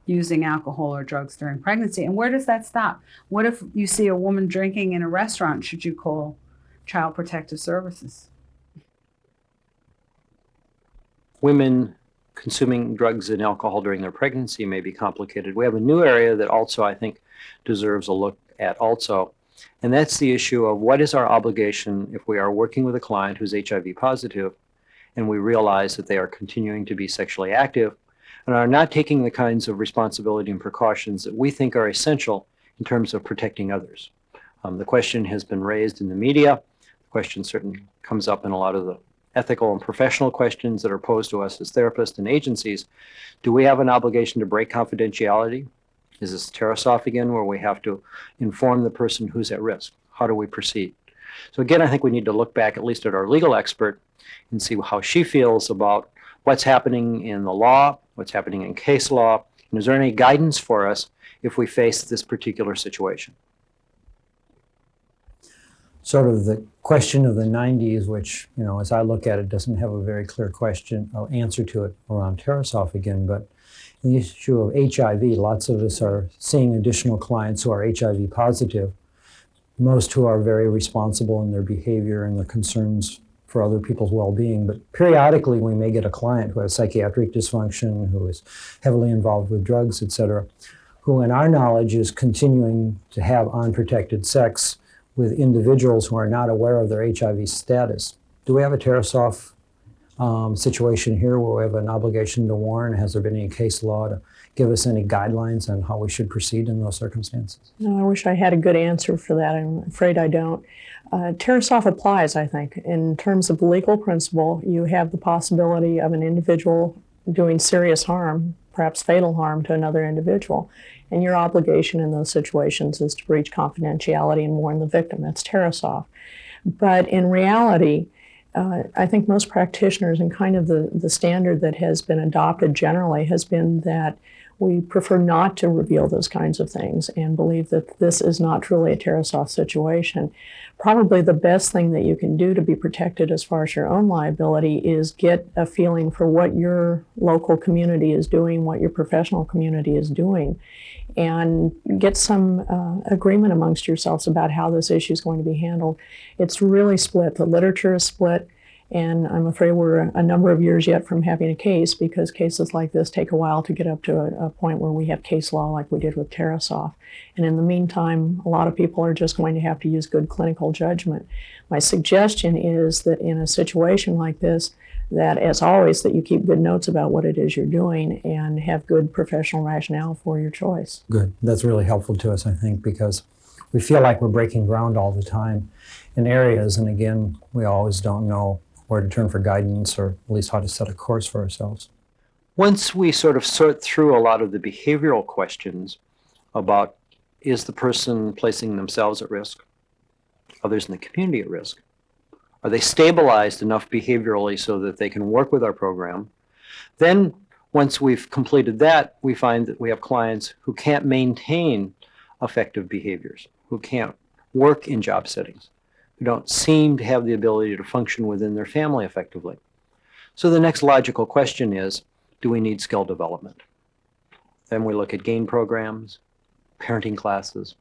Speaker 5: using alcohol or drugs during pregnancy? And where does that stop? What if you see a woman drinking in a restaurant? Should you call Child Protective Services?
Speaker 1: Women consuming drugs and alcohol during their pregnancy may be complicated. We have a new area that also, I think, deserves a look at also, and that's the issue of what is our obligation if we are working with a client who's HIV positive and we realize that they are continuing to be sexually active and are not taking the kinds of responsibility and precautions that we think are essential in terms of protecting others. The question has been raised in the media. The question certainly comes up in a lot of the ethical and professional questions that are posed to us as therapists and agencies. Do we have an obligation to break confidentiality? Is this Tarasoff again, where we have to inform the person who's at risk? How do we proceed? So again, I think we need to look back at least at our legal expert and see how she feels about what's happening in the law, what's happening in case law, and is there any guidance for us if we face this particular situation?
Speaker 3: Sort of the question of the 90s, which, as I look at it, doesn't have a very clear answer to it around Tarasoff again, but the issue of HIV, lots of us are seeing additional clients who are HIV positive, most who are very responsible in their behavior and their concerns for other people's well-being. But periodically we may get a client who has psychiatric dysfunction, who is heavily involved with drugs, et cetera, who in our knowledge is continuing to have unprotected sex with individuals who are not aware of their HIV status. Do we have a Tarasoff situation here where we have an obligation to warn? Has there been any case law to give us any guidelines on how we should proceed in those circumstances?
Speaker 4: No, I wish I had a good answer for that. I'm afraid I don't. Tarasoff applies, I think. In terms of legal principle, you have the possibility of an individual doing serious harm, perhaps fatal harm, to another individual. And your obligation in those situations is to breach confidentiality and warn the victim. That's Tarasoff. But in reality, I think most practitioners, and kind of the standard that has been adopted generally, has been that we prefer not to reveal those kinds of things and believe that this is not truly a Tarasoff situation. Probably the best thing that you can do to be protected as far as your own liability is get a feeling for what your local community is doing, what your professional community is doing, and get some agreement amongst yourselves about how this issue is going to be handled. It's really split. The literature is split. And I'm afraid we're a number of years yet from having a case, because cases like this take a while to get up to a point where we have case law like we did with Tarasoff. And in the meantime, a lot of people are just going to have to use good clinical judgment. My suggestion is that in a situation like this, that as always, that you keep good notes about what it is you're doing and have good professional rationale for your choice.
Speaker 3: Good. That's really helpful to us, I think, because we feel like we're breaking ground all the time in areas, and again, we always don't know where to turn for guidance, or at least how to set a course for ourselves.
Speaker 1: Once we sort of sort through a lot of the behavioral questions about, is the person placing themselves at risk? others in the community at risk? Are they stabilized enough behaviorally so that they can work with our program? Then, once we've completed that, we find that we have clients who can't maintain effective behaviors, who can't work in job settings, who don't seem to have the ability to function within their family effectively. So the next logical question is, do we need skill development? Then we look at GAIN programs, parenting classes.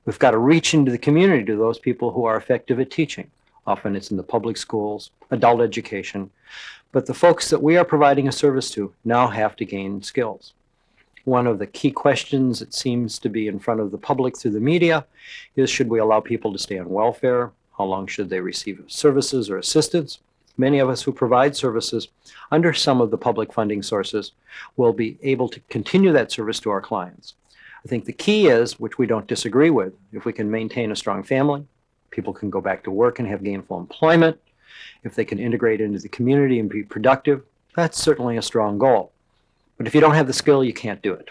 Speaker 1: We've got to reach into the community to those people who are effective at teaching. Often it's in the public schools, adult education, but the folks that we are providing a service to now have to gain skills. One of the key questions that seems to be in front of the public through the media is, should we allow people to stay on welfare? How long should they receive services or assistance? Many of us who provide services under some of the public funding sources will be able to continue that service to our clients. I think the key is, which we don't disagree with, if we can maintain a strong family, people can go back to work and have gainful employment, if they can integrate into the community and be productive, that's certainly a strong goal. But if you don't have the skill, you can't do it.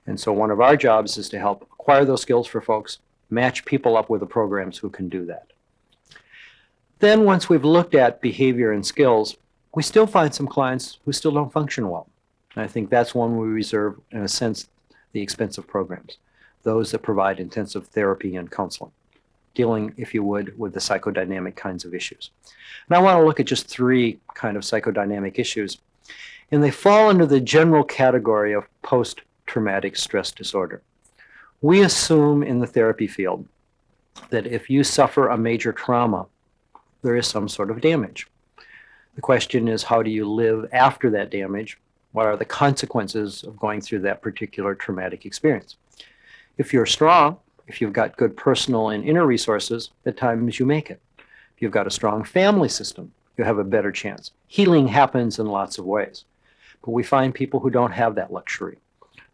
Speaker 1: And so one of our jobs is to help acquire those skills for folks, match people up with the programs who can do that. Then once we've looked at behavior and skills, we still find some clients who still don't function well. And I think that's one we reserve, in a sense, the expensive programs, those that provide intensive therapy and counseling, dealing, if you would, with the psychodynamic kinds of issues. And I want to look at just 3 kind of psychodynamic issues, and they fall under the general category of post-traumatic stress disorder. We assume in the therapy field that if you suffer a major trauma, there is some sort of damage. The question is, how do you live after that damage? What are the consequences of going through that particular traumatic experience? If you're strong, if you've got good personal and inner resources, at times you make it. If you've got a strong family system, you have a better chance. Healing happens in lots of ways. But we find people who don't have that luxury,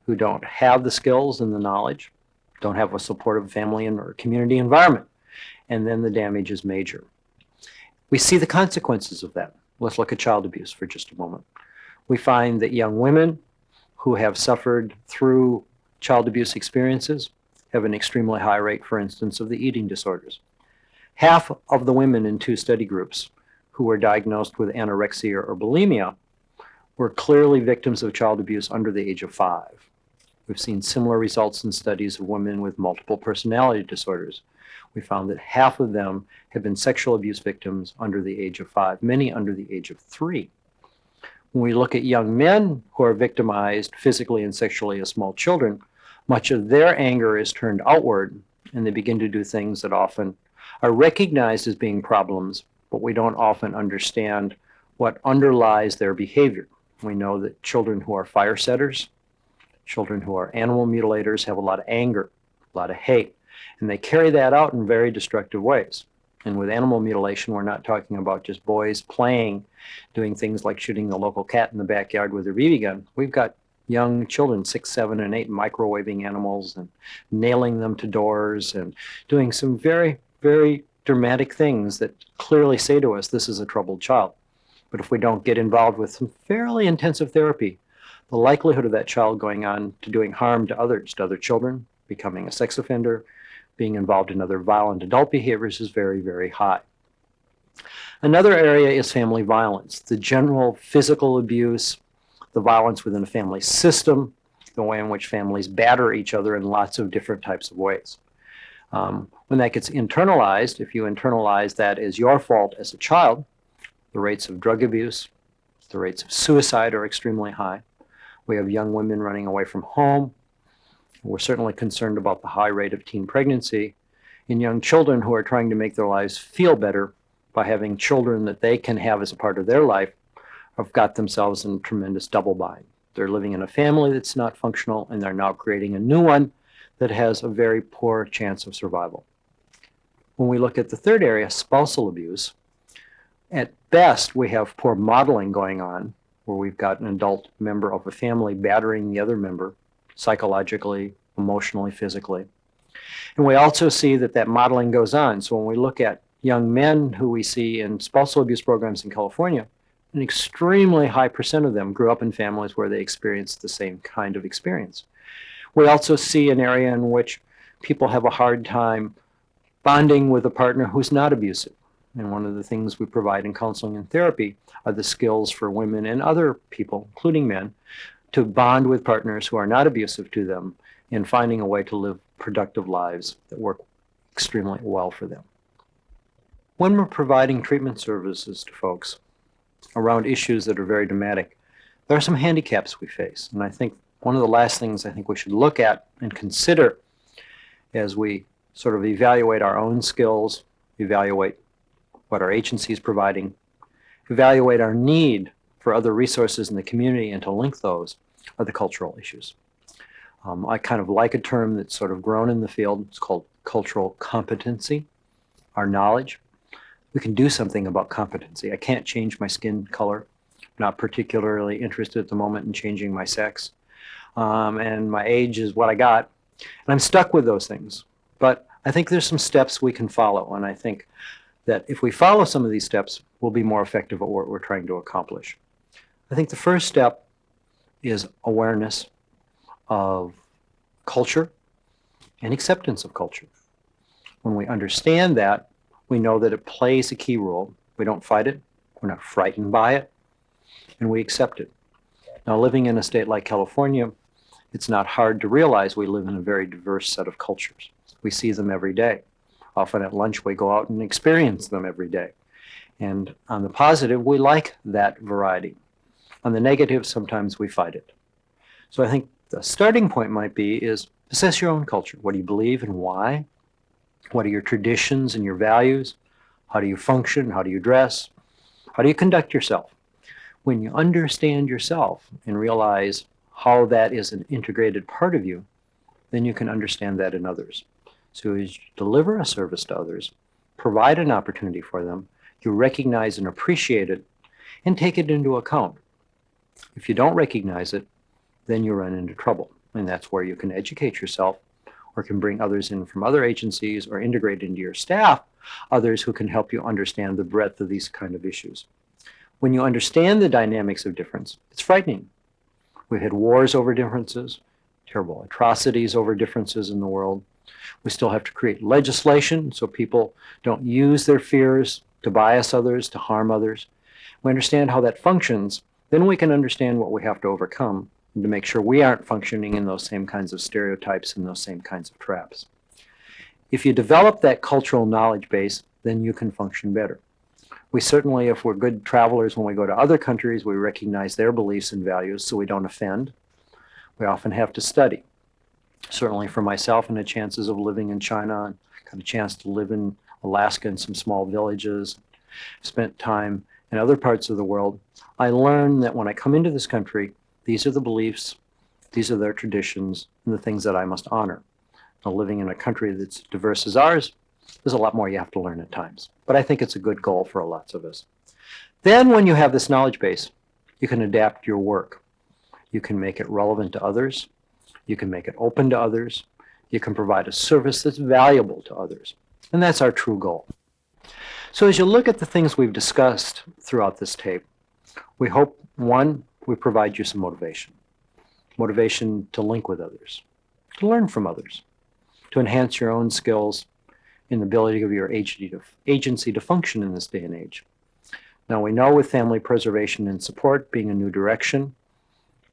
Speaker 1: who don't have the skills and the knowledge, don't have a supportive family or community environment, and then the damage is major. We see the consequences of that. Let's look at child abuse for just a moment. We find that young women who have suffered through child abuse experiences have an extremely high rate, for instance, of the eating disorders. Half of the women in 2 study groups who were diagnosed with anorexia or bulimia were clearly victims of child abuse under the age of 5. We've seen similar results in studies of women with multiple personality disorders. We found that half of them have been sexual abuse victims under the age of 5, many under the age of 3. When we look at young men who are victimized physically and sexually as small children, much of their anger is turned outward, and they begin to do things that often are recognized as being problems, but we don't often understand what underlies their behavior. We know that children who are fire setters, children who are animal mutilators have a lot of anger, a lot of hate, and they carry that out in very destructive ways. And with animal mutilation, we're not talking about just boys playing, doing things like shooting the local cat in the backyard with their BB gun. We've got young children, 6, 7, and 8, microwaving animals and nailing them to doors and doing some very, very dramatic things that clearly say to us, this is a troubled child. But if we don't get involved with some fairly intensive therapy, the likelihood of that child going on to doing harm to others, to other children, becoming a sex offender, being involved in other violent adult behaviors is very, very high. Another area is family violence, the general physical abuse, the violence within a family system, the way in which families batter each other in lots of different types of ways. When that gets internalized, if you internalize that as your fault as a child, the rates of drug abuse, the rates of suicide are extremely high. We have young women running away from home. We're certainly concerned about the high rate of teen pregnancy in young children who are trying to make their lives feel better by having children that they can have as a part of their life have got themselves in tremendous double bind. They're living in a family that's not functional, and they're now creating a new one that has a very poor chance of survival. When we look at the third area, spousal abuse, at best we have poor modeling going on, where we've got an adult member of a family battering the other member psychologically, emotionally, physically. And we also see that that modeling goes on. So when we look at young men who we see in spousal abuse programs in California, an extremely high percent of them grew up in families where they experienced the same kind of experience. We also see an area in which people have a hard time bonding with a partner who's not abusive. And one of the things we provide in counseling and therapy are the skills for women and other people, including men, to bond with partners who are not abusive to them in finding a way to live productive lives that work extremely well for them. When we're providing treatment services to folks around issues that are very dramatic, there are some handicaps we face. And I think one of the last things I think we should look at and consider as we sort of evaluate our own skills, evaluate what our agency is providing, evaluate our need for other resources in the community and to link those are the cultural issues. I kind of like a term that's sort of grown in the field. It's called cultural competency, our knowledge. We can do something about competency. I can't change my skin color. Not particularly interested at the moment in changing my sex. And my age is what I got. And I'm stuck with those things. But I think there's some steps we can follow. And I think that if we follow some of these steps, we'll be more effective at what we're trying to accomplish. I think the first step is awareness of culture and acceptance of culture. When we understand that, we know that it plays a key role. We don't fight it. We're not frightened by it. And we accept it. Now, living in a state like California, it's not hard to realize we live in a very diverse set of cultures. We see them every day. Often at lunch, we go out and experience them every day. And on the positive, we like that variety. On the negative, sometimes we fight it. So I think the starting point might be is assess your own culture. What do you believe and why? What are your traditions and your values? How do you function? How do you dress? How do you conduct yourself? When you understand yourself and realize how that is an integrated part of you, then you can understand that in others. So as you deliver a service to others, provide an opportunity for them, you recognize and appreciate it, and take it into account. If you don't recognize it, then you run into trouble. And that's where you can educate yourself or can bring others in from other agencies or integrate into your staff others who can help you understand the breadth of these kind of issues. When you understand the dynamics of difference, it's frightening. We've had wars over differences, terrible atrocities over differences in the world. We still have to create legislation so people don't use their fears to bias others, to harm others. We understand how that functions, then we can understand what we have to overcome and to make sure we aren't functioning in those same kinds of stereotypes and those same kinds of traps. If you develop that cultural knowledge base, then you can function better. We certainly, if we're good travelers, when we go to other countries, we recognize their beliefs and values so we don't offend. We often have to study. Certainly for myself and the chances of living in China, and got a chance to live in Alaska in some small villages, spent time in other parts of the world, I learned that when I come into this country, these are the beliefs, these are their traditions, and the things that I must honor. Now, living in a country that's diverse as ours, there's a lot more you have to learn at times. But I think it's a good goal for lots of us. Then when you have this knowledge base, you can adapt your work. You can make it relevant to others. You can make it open to others. You can provide a service that's valuable to others. And that's our true goal. So as you look at the things we've discussed throughout this tape, we hope, one, we provide you some motivation. Motivation to link with others, to learn from others, to enhance your own skills in the ability of your agency to function in this day and age. Now, we know with family preservation and support being a new direction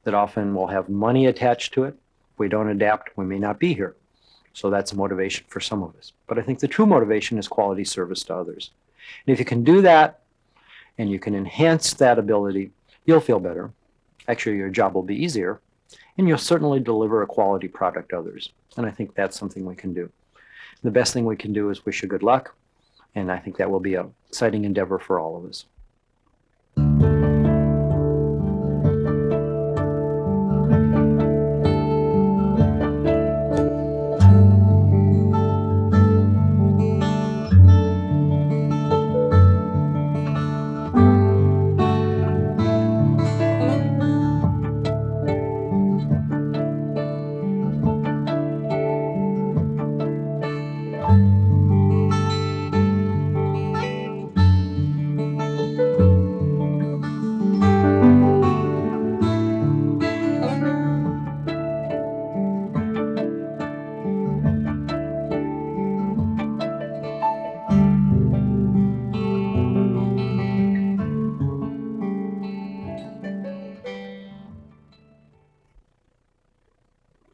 Speaker 1: that often will have money attached to it. If we don't adapt, we may not be here. So that's a motivation for some of us. But I think the true motivation is quality service to others. And if you can do that and you can enhance that ability, you'll feel better. Actually, your job will be easier, and you'll certainly deliver a quality product to others. And I think that's something we can do. The best thing we can do is wish you good luck, and I think that will be an exciting endeavor for all of us.